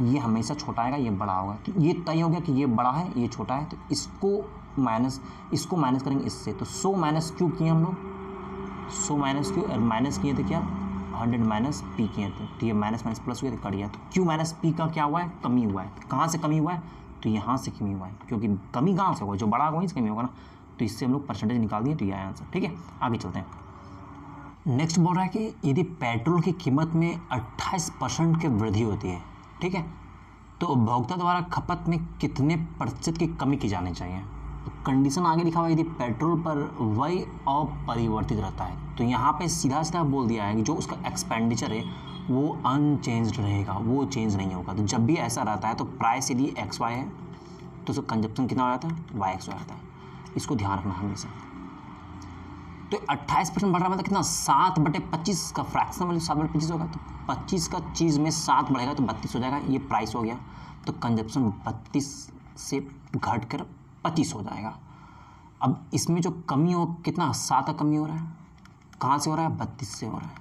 ये हमेशा छोटा आएगा, ये बड़ा होगा। तो ये तय हो गया कि ये बड़ा है, ये छोटा है, तो इसको माइनस करेंगे इससे। तो 100 माइनस क्यू किए हम लोग, 100 माइनस क्यू, और माइनस किए थे क्या, 100 माइनस P किए थे, तो ये माइनस माइनस प्लस हुआ तो कट गया। तो Q माइनस P का क्या हुआ है, कमी हुआ है। कहाँ से कमी हुआ है, तो यहाँ से कमी हुआ है, क्योंकि कमी कहाँ से होगा, जो बड़ा होगा वहीं से कमी होगा ना। तो इससे हम लोग परसेंटेज निकाल दिए, तो ये आया आंसर, ठीक है। आगे चलते हैं। नेक्स्ट बोल रहा है कि यदि पेट्रोल की कीमत में 28% की वृद्धि होती है, ठीक है, तो उपभोक्ता द्वारा खपत में कितने प्रतिशत की कमी की जानी चाहिए। तो कंडीशन आगे लिखा हुआ है, यदि पेट्रोल पर व्यय अपरिवर्तित रहता है, तो यहाँ पे सीधा सीधा बोल दिया है कि जो उसका एक्सपेंडिचर है वो अनचेंज्ड रहेगा, वो चेंज नहीं होगा। तो जब भी ऐसा रहता है तो प्राइस यदि XY है तो उसका कंजप्शन कितना हो जाता है, YX हो जाता है। इसको ध्यान रखना हमेशा। तो 28% बढ़ रहा है मतलब कितना, 7/25 का फ्रैक्शन वैल्यू 7/25 होगा, तो 25 का चीज़ में 7 बढ़ेगा तो 32 हो जाएगा, ये प्राइस हो गया। तो कंजप्शन 32 से घट कर 25 हो जाएगा। अब इसमें जो कमी हो, कितना 7 का कमी हो रहा है, कहाँ से हो रहा है, 32 से हो रहा है,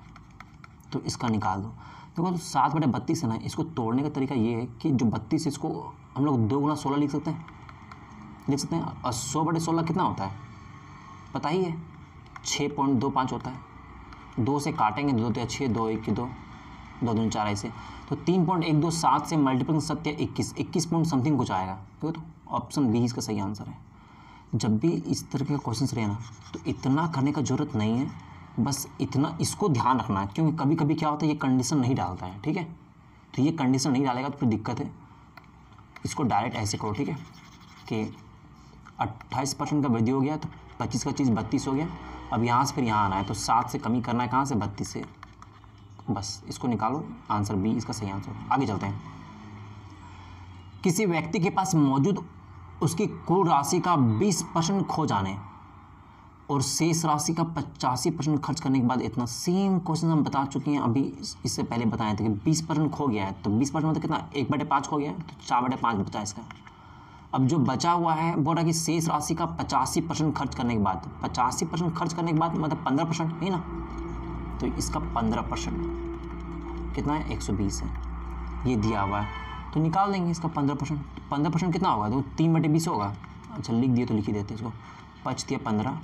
तो इसका निकाल दो। देखो तो 7/32 है ना, इसको तोड़ने का तरीका ये है कि जो 32 इसको हम लोग 2 गुना 16 लिख सकते हैं, और 100/16 कितना होता है पता ही है, 6.25 होता है। 2 से काटेंगे, 2 2 6, 2 1 2, 2 2 4 ऐसे, तो 3.127 से मल्टीपल 7 21 पॉइंट समथिंग कुछ आएगा। देखो तो ऑप्शन बी इसका सही आंसर है। जब भी इस तरह के क्वेश्चन रहे ना तो इतना करने का ज़रूरत नहीं है, बस इतना इसको ध्यान रखना है, क्योंकि कभी कभी क्या होता है ये कंडीशन नहीं डालता है, ठीक है। तो ये कंडीशन नहीं डालेगा तो फिर दिक्कत है। इसको डायरेक्ट ऐसे करो, ठीक है, कि 28% का वृद्धि हो गया तो 25 का चीज़ 32 हो गया। अब यहाँ से फिर यहाँ आना है तो 7 से कमी करना है, कहाँ से, 32 से, बस इसको निकालो, आंसर बी इसका सही आंसर। आगे चलते हैं। किसी व्यक्ति के पास मौजूद उसकी कुल राशि का 20% खो जाने और शेष राशि का 85% खर्च करने के बाद इतना, सेम क्वेश्चन हम बता चुके हैं अभी, इससे पहले बताए थे कि 20% खो गया है, तो 20% मतलब कितना, 1/5 खो गया है, तो 4/5 बचा इसका। अब जो बचा हुआ है बोल रहा है कि शेष राशि का 85% खर्च करने के बाद, 85% खर्च करने के बाद मतलब 15% है ना, तो इसका 15% कितना है, 120 है, ये दिया हुआ है, तो निकाल देंगे इसका 15%। 15% कितना होगा, तो 3/20 होगा। अच्छा लिख दिए तो लिख ही देते इसको, 5 दिया 15,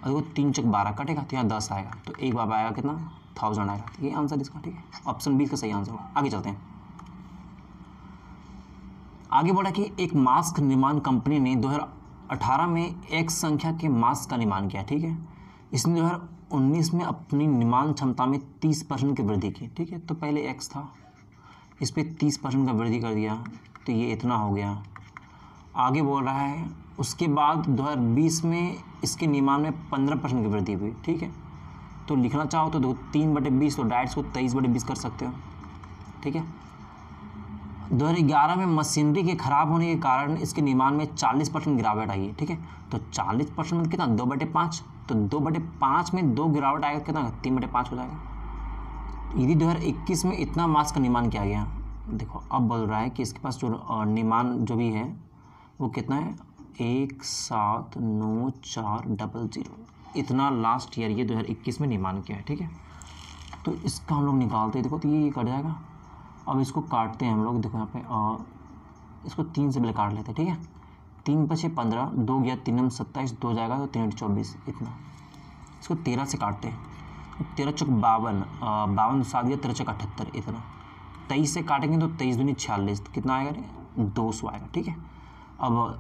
और वो 3 चक 12 कटेगा तो यहाँ 10 आएगा, तो एक बार आएगा कितना, 1000 आएगा। ये आंसर इसका, ठीक है, ऑप्शन बी का सही आंसर होगा। आगे चलते हैं। आगे बढ़ा कि एक मास्क निर्माण कंपनी ने 2018 में एक संख्या के मास्क का निर्माण किया, ठीक है। इसने 2019 में अपनी निर्माण क्षमता में 30% की वृद्धि की, ठीक है। तो पहले x था, इस पर 30% का वृद्धि कर दिया, तो ये इतना हो गया। आगे बोल रहा है उसके बाद 2020 में इसके निर्माण में 15% की वृद्धि हुई। ठीक है, तो लिखना चाहो तो 3/20 तो डायरेक्ट इसको 23/20 कर सकते हो। ठीक है, 2011 में मशीनरी के खराब होने के कारण इसके निर्माण में 40% गिरावट आई है। ठीक है, तो 40% में कितना 2/5, तो 2/5 में 2 गिरावट आएगा कितना 3/5 हो जाएगा। यदि 2021 में इतना मास का निर्माण किया गया, देखो अब बोल रहा है कि इसके पास जो निर्माण जो भी है वो कितना है 1,79,400 इतना लास्ट ईयर ये 2021 में निर्माण किया है। ठीक है, तो इसका हम लोग निकालते हैं, देखो तो ये कट जाएगा। अब इसको काटते हैं हम लोग, देखो यहाँ पे इसको 3 से पहले काट लेते हैं। ठीक है, 3 × 6 15, 2 गया 3 × 27, 2 जाएगा तो 3 × 24 इतना। इसको 13 से काटते हैं, 13 × 52, 52 7 गया 13 × 78 इतना। 23 से काटेंगे तो 23 दूनी 46, तो कितना आएगा 200 आएगा। ठीक है, अब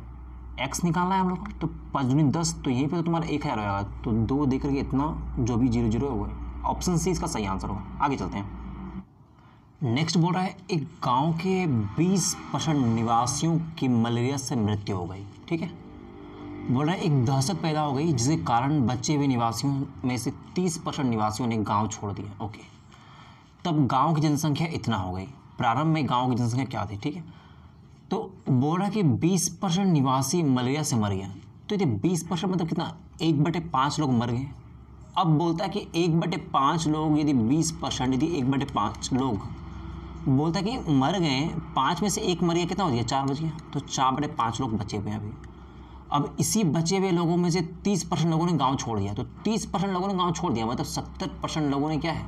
x निकालना है हम लोग, तो 5 दूनी 10, तो यहीं पे तो तुम्हारा 1000 होगा, तो 2 दे करके इतना जो भी 0 0 है वो है। ऑप्शन सी इसका सही आंसर होगा। आगे चलते हैं। नेक्स्ट बोल रहा है एक गांव के 20% निवासियों की मलेरिया से मृत्यु हो गई। ठीक है, बोल रहा है एक दहशत पैदा हो गई जिसके कारण बचे हुए निवासियों में से 30% निवासियों ने गांव छोड़ दिया। ओके, तब गांव की जनसंख्या इतना हो गई। प्रारंभ में गांव की जनसंख्या क्या थी? ठीक है, तो बोल रहा है कि 20% निवासी मलेरिया से मर गया। तो ये 20% मतलब कितना 1/5 लोग मर गए। अब बोलता है कि 1/5 लोग यदि 20% यदि 1/5 लोग बोलता है कि मर गए, 5 में से 1 मर गया, कितना हो गया 4 बच गया, तो 4/5 लोग बचे हुए हैं अभी। अब इसी बचे हुए लोगों में से 30% लोगों ने गांव छोड़ दिया, तो 30% लोगों ने गांव छोड़ दिया मतलब 70% लोगों ने क्या है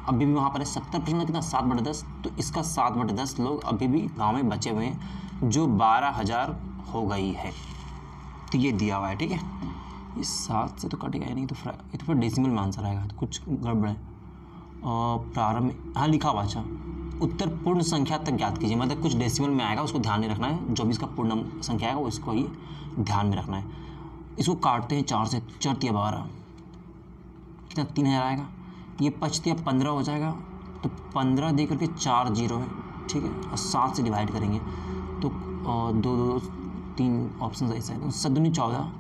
अभी भी वहाँ पर है। 70% कितना 7/10, तो इसका 7/10 लोग अभी भी गाँव में बचे हुए हैं, जो 12,000 हो गई है। तो ये दिया हुआ है। ठीक है, इस 7 से तो कटेगा नहीं, तो फिर डेसिमल में आंसर आएगा, तो कुछ गड़बड़ है। प्रारंभ हाँ लिखा हुआ, अच्छा उत्तर पूर्ण संख्या तक ज्ञात कीजिए, मतलब कुछ डेसिमल में आएगा, उसको ध्यान में रखना है। जो भी इसका पूर्ण संख्या आएगा वो इसको ही ध्यान में रखना है। इसको काटते हैं 4 से, 4 × 12 कितना 3000 आएगा। ये 5 × 15 हो जाएगा, तो 15 दे करके 4 0 है। ठीक है, और 7 से डिवाइड करेंगे तो 2 2 3 ऑप्शन ऐसा है। 7 दूनी 14,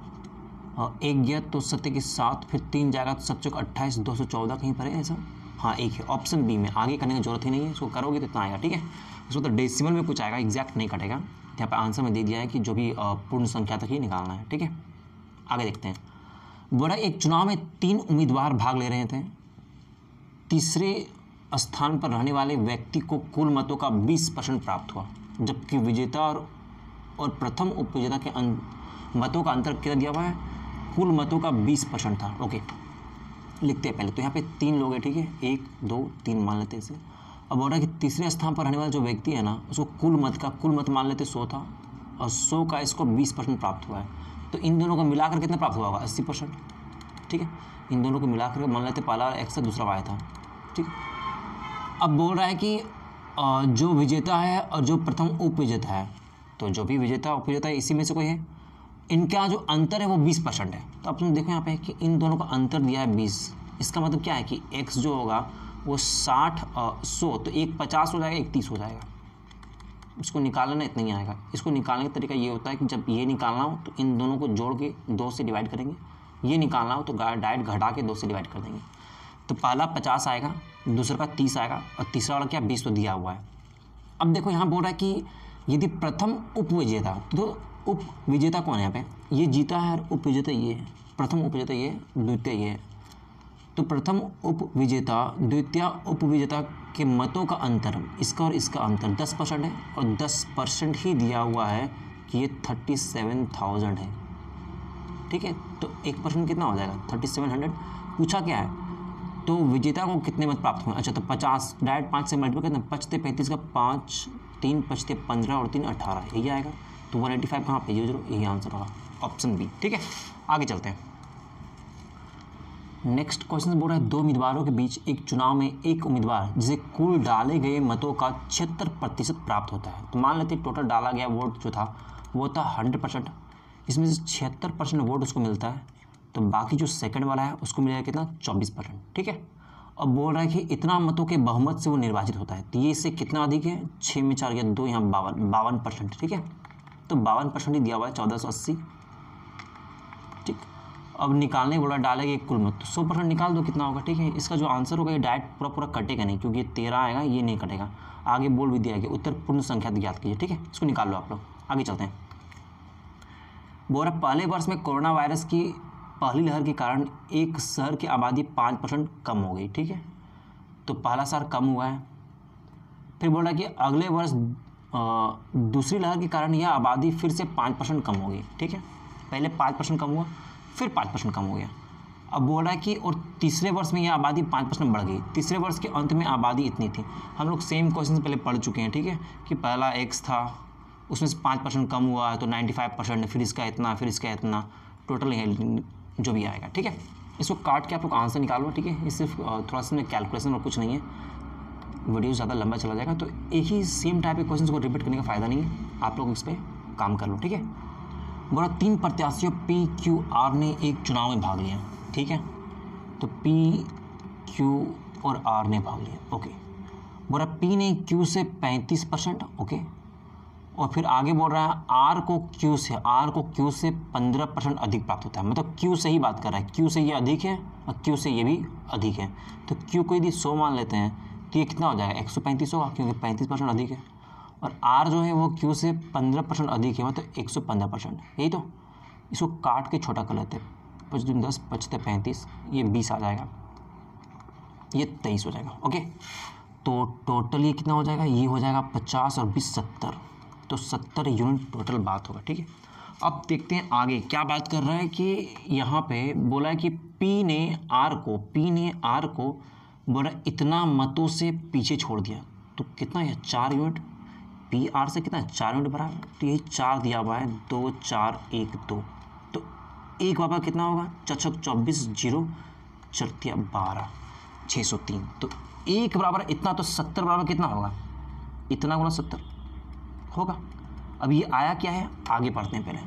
1 गया तो 7 के 7, फिर 3 जाएगा तो 7 × 28, 214 कहीं पर है ऐसा। हाँ एक है, ऑप्शन बी में। आगे करने की जरूरत ही नहीं है, इसको करोगे तो इतना आएगा। ठीक है, इसको तो डेसिमल में कुछ आएगा, एग्जैक्ट नहीं कटेगा। यहाँ पे आंसर में दे दिया है कि जो भी पूर्ण संख्या तक ही निकालना है। ठीक है, आगे देखते हैं। बोला एक चुनाव में 3 उम्मीदवार भाग ले रहे थे। तीसरे स्थान पर रहने वाले व्यक्ति को कुल मतों का 20% प्राप्त हुआ, जबकि विजेता और प्रथम उपविजेता के मतों का अंतर कितना दिया हुआ है, कुल मतों का 20% था। ओके, लिखते हैं पहले। तो यहाँ पे 3 लोग हैं। ठीक है, 1 2 3 मान लेते हैं इसे। अब बोल रहा है कि तीसरे स्थान पर रहने वाला जो व्यक्ति है ना, उसको कुल मत मान लेते 100 था, और 100 का इसको 20% प्राप्त हुआ है। तो इन दोनों को मिलाकर कितना प्राप्त हुआ होगा 80%। ठीक है, इन दोनों को मिलाकर मान लेते पहला x था, दूसरा y था। ठीक है, अब बोल रहा है कि जो विजेता है और जो प्रथम उपविजेता है, तो जो भी विजेता उपविजेता है इसी में से कोई है, इनका जो अंतर है वो 20% है। तो अब तुम देखो यहाँ पे कि इन दोनों का अंतर दिया है 20। इसका मतलब क्या है कि x जो होगा वो 60 100, तो एक 50 हो जाएगा, एक 30 हो जाएगा। इसको निकालना इतना ही आएगा। इसको निकालने का तरीका ये होता है कि जब ये निकालना हो तो इन दोनों को जोड़ के 2 से डिवाइड करेंगे, ये निकालना हो तो डायरेक्ट घटा के 2 से डिवाइड कर देंगे। तो पहला 50 आएगा, दूसरा का 30 आएगा, और तीसरा वाला क्या 20 तो दिया हुआ है। अब देखो यहाँ बोल रहा है कि यदि प्रथम उपविजेता, तो उपविजेता कौन है यहाँ पे, ये जीता है, और उपविजेता ये है, प्रथम उपविजेता ये, द्वितीय ये है। तो प्रथम उपविजेता द्वितीय उपविजेता के मतों का अंतर, इसका और इसका अंतर 10% है, और 10% ही दिया हुआ है कि ये 37,000 है। ठीक है, तो 1% कितना हो जाएगा 3700। पूछा क्या है, तो विजेता को कितने मत प्राप्त हुए। अच्छा, तो 50 डायरेक्ट 5 से मल्टीप्लाई करना, 5 से 35 का 5, 3 5 से 15 और 3 18, यही आएगा। तो 185 कहाँ पे 0, यही आंसर होगा, ऑप्शन बी। ठीक है, आगे चलते हैं। नेक्स्ट क्वेश्चन बोल रहा है 2 उम्मीदवारों के बीच एक चुनाव में एक उम्मीदवार जिसे कुल डाले गए मतों का 76% प्राप्त होता है। तो मान लेते हैं टोटल डाला गया वोट जो था वो था 100%, इसमें से 76% वोट उसको मिलता है, तो बाकी जो सेकंड वाला है उसको मिलेगा कितना 24%। ठीक है, अब बोल रहा है कि इतना मतों के बहुमत से वो निर्वाचित होता है, तो ये इससे कितना अधिक है, 6 में 4 या 2, यहाँ 52%। ठीक है, तो 52% ही दिया हुआ है 1480। ठीक, अब निकालने बोला डालेगा एक कुल मत, तो 100% निकाल दो कितना होगा। ठीक है, इसका जो आंसर होगा ये डायरेक्ट पूरा पूरा कटेगा नहीं, क्योंकि ये 13 आएगा, ये नहीं कटेगा। आगे बोल भी दिया गया उत्तर पूर्ण संख्या ज्ञात कीजिए। ठीक है, इसको निकाल लो आप लोग। आगे चलते हैं। बोल रहा पहले वर्ष में कोरोना वायरस की पहली लहर के कारण एक शहर की आबादी 5% कम हो गई। ठीक है, तो पहला शहर कम हुआ है। फिर बोल रहा कि अगले वर्ष दूसरी लहर के कारण यह आबादी फिर से 5% कम हो गई। ठीक है, पहले 5% कम हुआ, फिर 5% कम हो गया। अब बोल रहा है कि और तीसरे वर्ष में यह आबादी 5% बढ़ गई। तीसरे वर्ष के अंत में आबादी इतनी थी। हम लोग सेम क्वेश्चन पहले पढ़ चुके हैं। ठीक है, कि पहला x था, उसमें से 5% कम हुआ तो 95%, फिर इसका इतना, फिर इसका इतना, टोटल जो भी आएगा। ठीक है, इसको काट के आप लोग आंसर निकालो। ठीक है, ये सिर्फ थोड़ा सा कैलकुलेशन और कुछ नहीं है, वीडियो ज़्यादा लंबा चला जाएगा, तो एक ही सेम टाइप के क्वेश्चन को रिपीट करने का फ़ायदा नहीं है। आप लोग इस पर काम कर लो। ठीक है, बोला 3 प्रत्याशियों PQR ने एक चुनाव में भाग लिया। ठीक है, तो PQ और R ने भाग लिया। ओके, बोला P ने Q से 35%। ओके, और फिर आगे बोल रहा है R को Q से 15% अधिक प्राप्त होता है। मतलब Q से ही बात कर रहा है, Q से ये अधिक है और Q से ये भी अधिक है। तो Q को यदि 100 मान लेते हैं तो ये कितना हो जाएगा, 135 होगा, क्योंकि 35% अधिक है। और R जो है वो Q से 15% अधिक है, मतलब 115%। यही तो, इसको काट के छोटा कर लेते हैं। 5 दूनी 10, 5 35, ये 20 आ जाएगा, ये 23 हो जाएगा। ओके, तो टोटल ये कितना हो जाएगा, ये हो जाएगा 50 और 20 70, तो 70 यूनिट टोटल बात होगा। ठीक है, अब देखते हैं आगे क्या बात कर रहा है कि यहाँ पे बोला है कि P ने R को बोला इतना मतों से पीछे छोड़ दिया। तो कितना है, 4 यूनिट। PR से कितना है, 4 यूनिट बराबर, तो यही 4 दिया हुआ है, 2 4 1 2, तो एक बराबर कितना होगा, 4 24 0 4 12 603, तो एक बराबर इतना, तो 70 बराबर कितना होगा, इतना गुना 70 होगा। अब ये आया क्या है, आगे पढ़ते हैं। पहले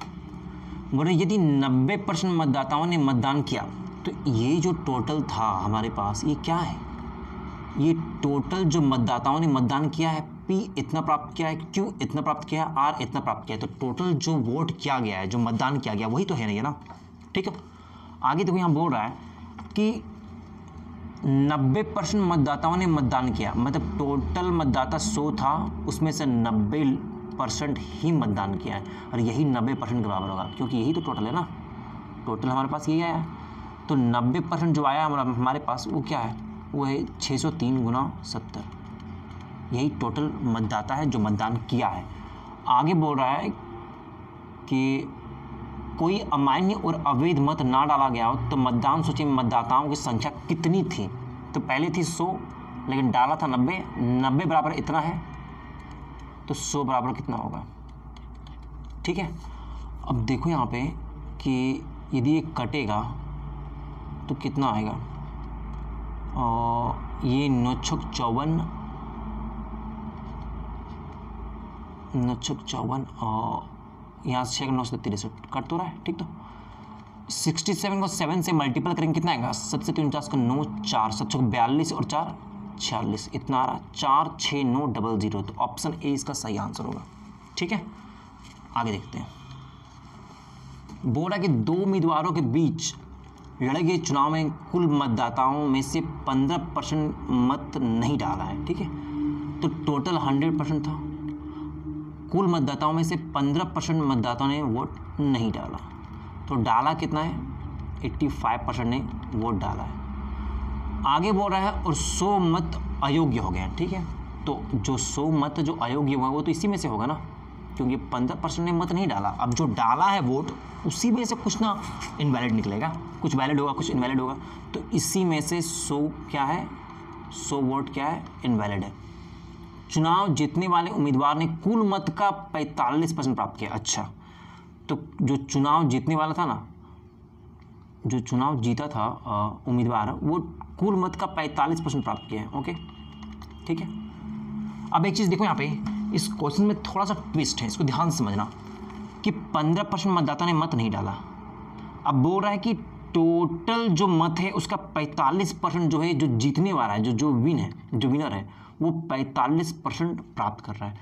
बोले यदि 90% मतदाताओं ने मतदान किया, तो ये जो टोटल था हमारे पास, ये क्या है, ये टोटल जो मतदाताओं ने मतदान किया है, P इतना प्राप्त किया है, Q इतना प्राप्त किया है, R इतना प्राप्त किया है, तो टोटल जो वोट किया गया है, जो मतदान किया गया, वही तो है नहीं, है ना। ठीक है, आगे देखो यहाँ बोल रहा है कि 90% मतदाताओं ने मतदान किया, मतलब टोटल मतदाता 100 था, उसमें से 90% ही मतदान किया है, और यही 90% के बराबर होगा, क्योंकि यही तो टोटल है ना। टोटल हमारे पास यही आया है, तो 90% जो आया हमारे पास वो क्या है, वो है 603 गुना 70, यही टोटल मतदाता है जो मतदान किया है। आगे बोल रहा है कि कोई अमान्य और अवैध मत ना डाला गया हो तो मतदान सूची में मतदाताओं की संख्या कितनी थी। तो पहले थी 100, लेकिन डाला था 90 बराबर इतना है, तो 100 बराबर कितना होगा। ठीक है, अब देखो यहाँ पे कि यदि ये कटेगा तो कितना आएगा, ये 9 54 और यहाँ से 6 9 63 कट तो रहा है। ठीक, तो 67 को 7 से मल्टीपल करेंगे कितना आएगा, 7 से 49 को 9 4 7 42 और 4 46, इतना आ रहा 4 6 9 00, तो ऑप्शन ए इसका सही आंसर होगा। ठीक है, आगे देखते हैं। बोल रहा कि 2 उम्मीदवारों के बीच लड़े गए चुनाव में कुल मतदाताओं में से 15% मत नहीं डाला है। ठीक है, तो टोटल 100% था, कुल मतदाताओं में से 15% मतदाताओं ने वोट नहीं डाला, तो डाला कितना है, 85% ने वोट डाला है। आगे बोल रहा है और 100 मत अयोग्य हो गए हैं। ठीक है, तो जो 100 मत जो अयोग्य हुआ वो तो इसी में से होगा ना, क्योंकि 15% ने मत नहीं डाला। अब जो डाला है वोट, उसी में से कुछ ना इनवैलिड निकलेगा, कुछ वैलिड होगा, कुछ इनवैलिड होगा, तो इसी में से 100 क्या है, 100 वोट क्या है, इनवैलिड है। चुनाव जीतने वाले उम्मीदवार ने कुल मत का 45% प्राप्त किया। अच्छा, तो जो चुनाव जीतने वाला था ना, जो चुनाव जीता था उम्मीदवार, वो कुल मत का 45% प्राप्त किया है। ओके, ठीक है। अब एक चीज़ देखो यहाँ पे, इस क्वेश्चन में थोड़ा सा ट्विस्ट है, इसको ध्यान से समझना कि 15% मतदाता ने मत नहीं डाला। अब बोल रहा है कि टोटल जो मत है उसका 45% जो है, जो जीतने वाला है, जो विनर है, वो 45% प्राप्त कर रहा है।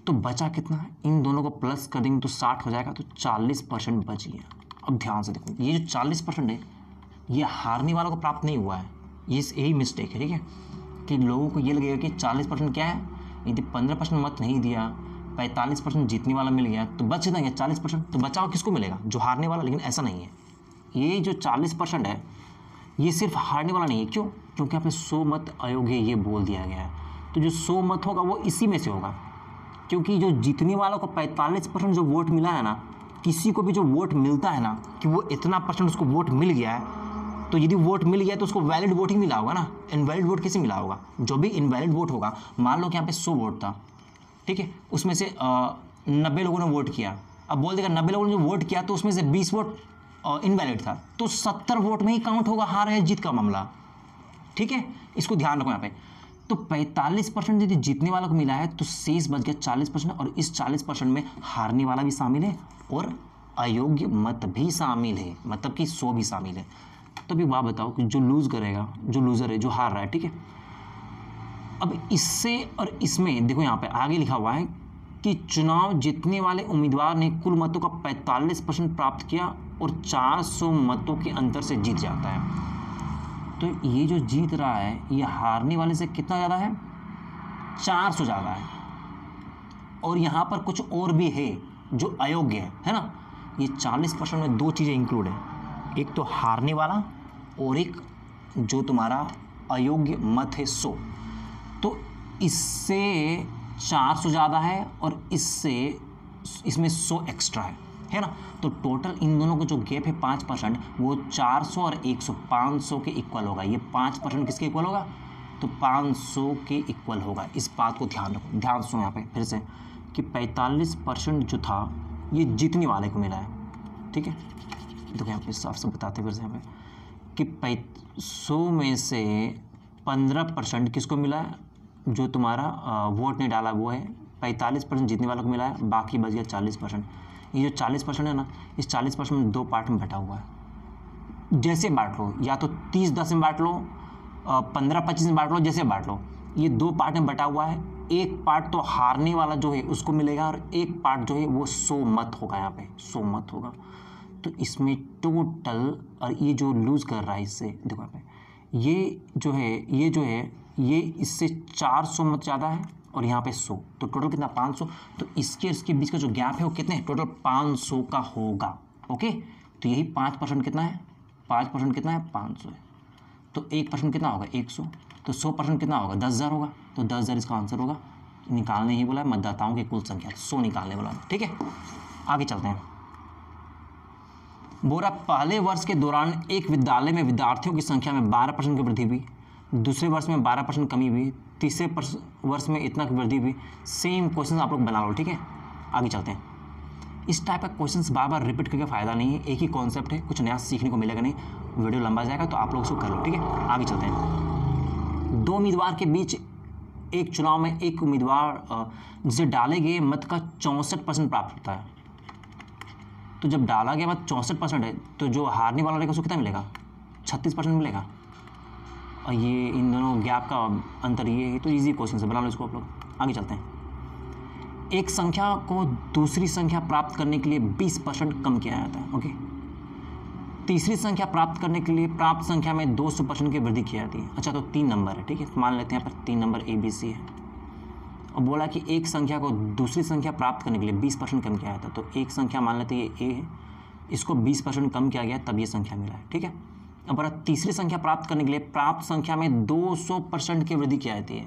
तो बचा कितना, इन दोनों को प्लस कर देंगे तो 60 हो जाएगा, तो 40% बच गया। अब ध्यान से देखो, ये जो 40% है ये हारने वालों को प्राप्त नहीं हुआ है, ये यही मिस्टेक है, ठीक है, कि लोगों को ये लगेगा कि 40% क्या है, यदि 15% मत नहीं दिया, 45% जीतने वाला मिल गया, तो बच कितना गया 40%, तो बचाव किसको मिलेगा, जो हारने वाला। लेकिन ऐसा नहीं है, ये जो 40% है ये सिर्फ हारने वाला नहीं है। क्यों? क्योंकि यहाँ पे 100 मत अयोग्य ये बोल दिया गया है, तो जो 100 मत होगा वो इसी में से होगा, क्योंकि जो जीतने वालों को 45% जो वोट मिला है ना, किसी को भी जो वोट मिलता है ना कि वो इतना % उसको वोट मिल गया है, तो यदि वोट मिल गया तो उसको वैलिड वोट ही मिला होगा ना, इनवैलिड वोट कैसे मिला होगा। जो भी इनवैलिड वोट होगा, मान लो कि यहाँ पे 100 वोट था, ठीक है, उसमें से 90 लोगों ने वोट किया, अब बोल देगा 90 लोगों ने जो वोट किया तो उसमें से 20 वोट इनवैलिड था, तो 70 वोट में ही काउंट होगा हार है जीत का मामला, ठीक है, इसको ध्यान रखो यहाँ पे। तो 45% यदि जीतने वालों को मिला है तो शेष बच गया 40%, और इस 40% में हारने वाला भी शामिल है और अयोग्य मत भी शामिल है, मतलब कि 100 भी शामिल है। तो अभी बात बताओ कि जो लूज करेगा, जो लूजर है, जो हार रहा है, ठीक है, अब इससे और इसमें देखो यहाँ पे आगे लिखा हुआ है कि चुनाव जीतने वाले उम्मीदवार ने कुल मतों का 45% प्राप्त किया और 400 मतों के अंतर से जीत जाता है। तो ये जो जीत रहा है ये हारने वाले से कितना ज़्यादा है, 400 ज़्यादा है। और यहाँ पर कुछ और भी है जो अयोग्य है ना, ये 40% में 2 चीज़ें इंक्लूड है, एक तो हारने वाला और एक जो तुम्हारा अयोग्य मत है 100। तो इससे 400 ज़्यादा है और इसमें 100 एक्स्ट्रा है ना, तो टोटल इन दोनों को जो गैप है 5%, वो 400 और 100 500 के इक्वल होगा। ये 5% किसके इक्वल होगा, तो 500 के इक्वल होगा। इस बात को ध्यान रखो, ध्यान सुनो यहाँ पे फिर से कि 45% जो था ये जीतने वाले को मिला है, ठीक है। देखो यहाँ पे साफ साफ बताते फिर से यहाँ पे कि 100 में से 15% किसको मिला है, जो तुम्हारा वोट नहीं डाला वो है, 45% जीतने वालों को मिला है, बाकी बच गया 40%। ये जो 40% है ना, इस 40% में 2 पार्ट में बटा हुआ है। जैसे बांट लो, या तो 30-10 में बांट लो, 15-25 में बांट लो, जैसे बांट लो, ये 2 पार्ट में बटा हुआ है। एक पार्ट तो हारने वाला जो है उसको मिलेगा और एक पार्ट जो है वो 100 मत होगा, यहाँ पे 100 मत होगा। तो इसमें टोटल, और ये जो लूज़ कर रहा है इससे देखो यहाँ पे, ये जो है ये इससे 400 मत ज़्यादा है और यहाँ पे 100, तो टोटल कितना 500। तो इसके बीच का जो गैप है वो कितने है, टोटल 500 का होगा। ओके, तो यही 5% कितना है, 5% कितना है 500 है, तो 1% कितना होगा 100, तो 100% कितना होगा 10,000 होगा, तो 10,000 इसका आंसर होगा। निकालने ही बोला है मतदाताओं की कुल संख्या, 100 निकालने बोला, ठीक है। आगे चलते हैं। बोरा पहले वर्ष के दौरान एक विद्यालय में विद्यार्थियों की संख्या में 12% की वृद्धि हुई, दूसरे वर्ष में 12% कमी हुई, तीसरे वर्ष में इतना की वृद्धि हुई। सेम क्वेश्चन आप लोग बना लो, ठीक है। आगे चलते हैं। इस टाइप का क्वेश्चन बार बार रिपीट करके फ़ायदा नहीं है, एक ही कॉन्सेप्ट है, कुछ नया सीखने को मिलेगा नहीं, वीडियो लंबा जाएगा, तो आप लोग उसको कर लो, ठीक है। आगे चलते हैं। 2 उम्मीदवार के बीच एक चुनाव में एक उम्मीदवार जिसे डाले गए मत का 64% प्राप्त होता है। तो जब डाला गया मत 64% है, तो जो हारने वाला रहेगा उसको कितना मिलेगा, 36% मिलेगा। और ये इन दोनों गैप का अंतर ये है, तो इजी क्वेश्चन से बना लो इसको आप लोग। आगे चलते हैं। एक संख्या को दूसरी संख्या प्राप्त करने के लिए 20% कम किया जाता है। ओके, तीसरी संख्या प्राप्त करने के लिए प्राप्त संख्या में 200% की वृद्धि की जाती है। अच्छा, तो 3 नंबर है, ठीक है, मान लेते हैं यहाँ पर 3 नंबर ABC है, और बोला कि एक संख्या को दूसरी संख्या प्राप्त करने के लिए 20% कम किया जाता है। तो एक संख्या मान लेते हैं ये A है, इसको 20% कम किया गया तब ये संख्या मिला है, ठीक है। अब बोला तीसरी संख्या प्राप्त करने के लिए प्राप्त संख्या में 200% की वृद्धि की जाती है।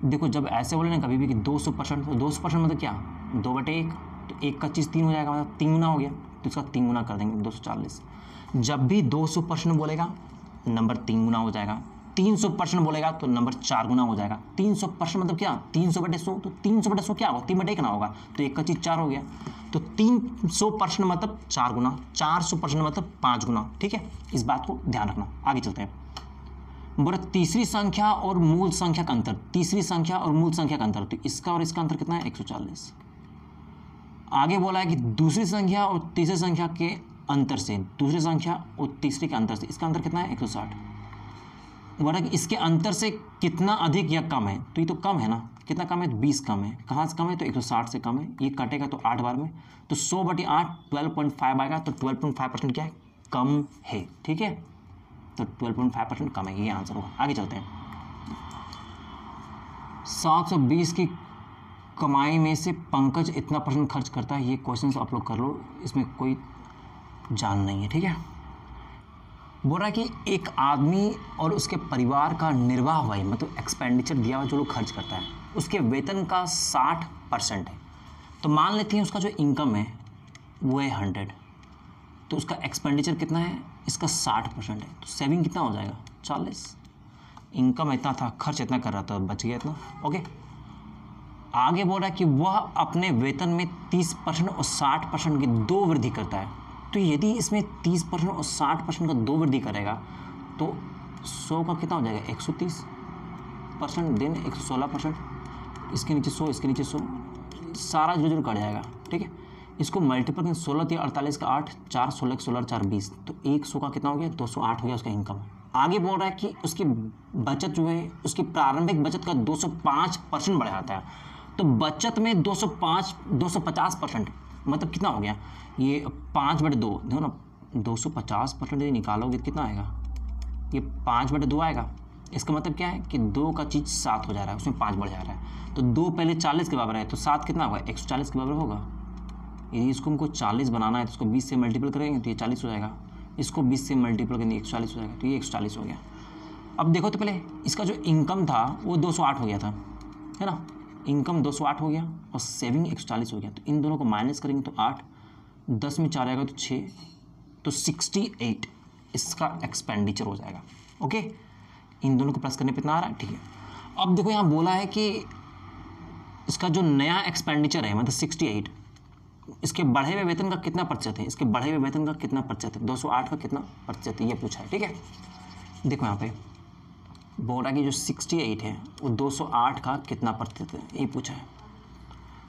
देखो, जब ऐसे बोले ना कभी भी कि 200%, तो 200% मतलब क्या, 2/1, तो 1 का चीज़ 3 हो जाएगा, मतलब 3 गुना हो गया, तो इसका 3 गुना कर देंगे 240। जब भी 200% बोलेगा नंबर 3 गुना हो जाएगा, 300% बोलेगा तो नंबर 4 गुना हो जाएगा। 300% मतलब क्या, 300/100, तो 300/100 क्या होगा, 3/1 ना होगा, तो 1 का चीज़ 4 हो गया, तो 300% मतलब 4 गुना, 400% मतलब 5 गुना, ठीक है। इस बात को ध्यान रखना। आगे चलते हैं। बोला तीसरी संख्या और मूल संख्या का अंतर, तीसरी संख्या और मूल संख्या का अंतर, तो इसका और इसका अंतर कितना है 140। आगे बोला है कि दूसरी संख्या और तीसरी संख्या के अंतर से, दूसरी संख्या और तीसरी के अंतर से इसका अंतर कितना है 160। बोला कि इसके अंतर से कितना अधिक या कम है, तो ये तो कम है ना, कितना कम है, तो 20 कम है। कहाँ से कम है, तो 160 से कम है। ये कटेगा तो 8 बार में, तो 100/8 12.5 आएगा, तो 12.5% क्या है, कम है। ठीक है, तो 12.5% कम है, ये आंसर होगा। आगे चलते हैं। 720 की कमाई में से पंकज इतना % खर्च करता है। ये क्वेश्चन आप लोग कर लो, इसमें कोई जान नहीं है। ठीक है, बोल रहा है कि एक आदमी और उसके परिवार का निर्वाह व्यय मतलब एक्सपेंडिचर दिया हुआ जो लोग खर्च करता है, उसके वेतन का 60% है। तो मान लेते हैं उसका जो इनकम है वो है 100, तो उसका एक्सपेंडिचर कितना है, इसका 60% है। तो सेविंग कितना हो जाएगा, 40। इनकम इतना था, खर्च इतना कर रहा था, बच गया इतना। ओके, आगे बोल रहा है कि वह अपने वेतन में 30% और 60% की दो वृद्धि करता है। तो यदि इसमें 30% और 60% का दो वृद्धि करेगा तो 100 का कितना हो जाएगा, 130% दिन 116%, इसके नीचे 100, इसके नीचे 100, सारा जो कट जाएगा। ठीक है, इसको मल्टीपल करें, 16 या 48 का 8, 4 16 16 4 20, तो 100 का कितना हो गया, 208 हो गया उसका इनकम। आगे बोल रहा है कि उसकी बचत जो है, उसकी प्रारंभिक बचत का 205% बढ़ जाता है। तो बचत में 250% मतलब कितना हो गया, ये 5/2, देखो ना, 250% यदि निकालोगे कितना आएगा, ये 5/2 आएगा। इसका मतलब क्या है कि 2 का चीज़ 7 हो जा रहा है, उसमें 5 बढ़ जा रहा है। तो 2 पहले 40 के बराबर है, तो 7 कितना होगा, 140 के बराबर होगा। यदि इसको हमको 40 बनाना है तो इसको 20 से मल्टीपल करेंगे तो ये 40 हो जाएगा, इसको 20 से मल्टीपल करेंगे 140 हो जाएगा, तो ये 140 हो गया। अब देखो तो पहले इसका जो इनकम था वो 208 हो गया था, है ना, इनकम 208 हो गया और सेविंग 140 हो गया। तो इन दोनों को माइनस करेंगे तो 8, 10 में 4 आएगा तो 6, तो 68 इसका एक्सपेंडिचर हो जाएगा। ओके, इन दोनों को प्लस करने पे इतना आ रहा है। ठीक है, अब देखो यहाँ बोला है कि इसका जो नया एक्सपेंडिचर है मतलब 68, इसके बढ़े हुए वेतन का कितना प्रतिशत है, इसके बढ़े हुए वेतन का कितना प्रतिशत है, 208 का कितना प्रतिशत है, ये पूछा है। ठीक है, देखो यहाँ पे बोल रहा है कि जो 68 है वो 208 का कितना प्रतिशत है, ये पूछा है।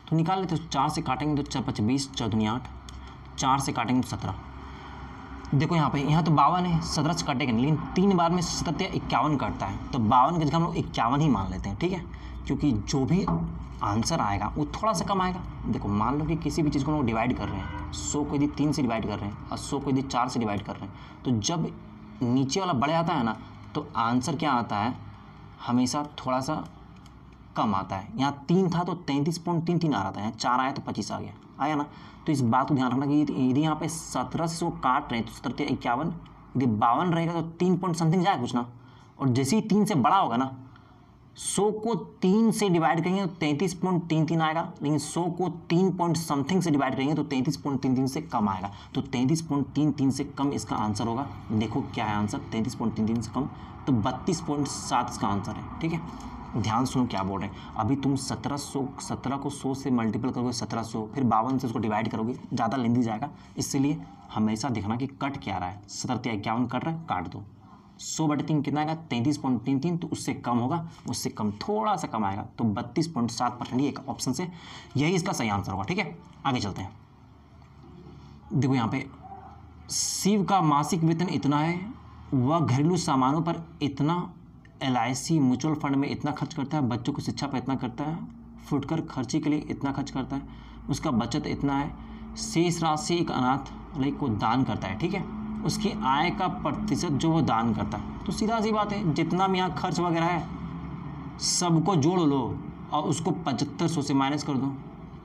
तो निकाल लेते, 4 से काटेंगे तो 4 5 20, 4 दूनी 8, 4 से काटेंगे तो 17। देखो यहाँ पे, यहाँ तो 52 है, 17 से कटेगा नहीं, लेकिन 3 बार में 17 51 कटता है, तो 52 की जगह हम लोग 51 ही मान लेते हैं। ठीक है, क्योंकि जो भी आंसर आएगा वो थोड़ा सा कम आएगा। देखो मान लो कि किसी भी चीज़ को लोग डिवाइड कर रहे हैं, 100 को यदि 3 से डिवाइड कर रहे हैं और 100 को यदि 4 से डिवाइड कर रहे हैं, तो जब नीचे वाला बढ़ आता है ना, तो आंसर क्या आता है, हमेशा थोड़ा सा कम आता है। यहाँ 3 था तो 33.33 आ रहा था, यहाँ 4 आया तो 25 आ गया, आया ना। तो इस बात को ध्यान रखना कि यदि यहाँ पे 17 से 100 काट रहे हैं तो 17 51, यदि 52 रहेगा तो 3 पॉइंट समथिंग जाएगा कुछ ना, और जैसे ही 3 से बड़ा होगा ना, 100 को 3 से डिवाइड करेंगे तो 33.33 आएगा, लेकिन 100 को 3 पॉइंट समथिंग से डिवाइड करेंगे तो 33.33 से कम आएगा। तो 33.33 से कम इसका आंसर होगा। देखो क्या है आंसर, 33.33 से कम, तो 32.7 इसका आंसर है। ठीक है, ध्यान सुनो क्या बोल रहे हैं। अभी तुम 17 को 100 से मल्टीपल करोगे 1700, फिर 52 से उसको डिवाइड करोगे, ज़्यादा लेंदी जाएगा, इसलिए हमेशा देखना कि कट क्या रहा है। 17 या 51 कट रहा है, काट दो। 100/3 कितना आएगा, 33.33, तो उससे कम होगा, उससे कम थोड़ा सा कम आएगा, तो 32.7% ये एक ऑप्शन से यही इसका सही आंसर होगा। ठीक है, आगे चलते हैं। देखो यहाँ पे शिव का मासिक वेतन इतना है, वह घरेलू सामानों पर इतना, LIC म्यूचुअल फंड में इतना खर्च करता है, बच्चों की शिक्षा पर इतना करता है, फुटकर खर्ची के लिए इतना खर्च करता है, उसका बचत इतना है, शेष राशि एक अनाथालय को दान करता है। ठीक है, उसकी आय का प्रतिशत जो वो दान करता है। तो सीधा सी बात है, जितना भी यहाँ खर्च वगैरह है सबको जोड़ लो और उसको 7500 से माइनस कर दो,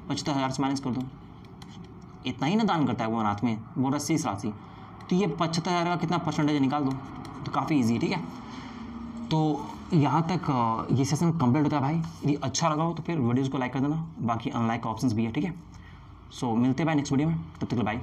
75,000 से माइनस कर दो, इतना ही ना दान करता है वो अनाथ में, बोल रहा शेष राशि। तो ये 75,000 का कितना परसेंटेज निकाल दो, तो काफ़ी ईजी है। ठीक है, तो यहाँ तक ये सेशन कंप्लीट होता है भाई। यदि अच्छा लगा हो तो फिर वीडियोज़ को लाइक कर देना, बाकी अनलाइक का ऑप्शंस भी है। ठीक है, सो मिलते हैं भाई नेक्स्ट वीडियो में, तब तक बाय।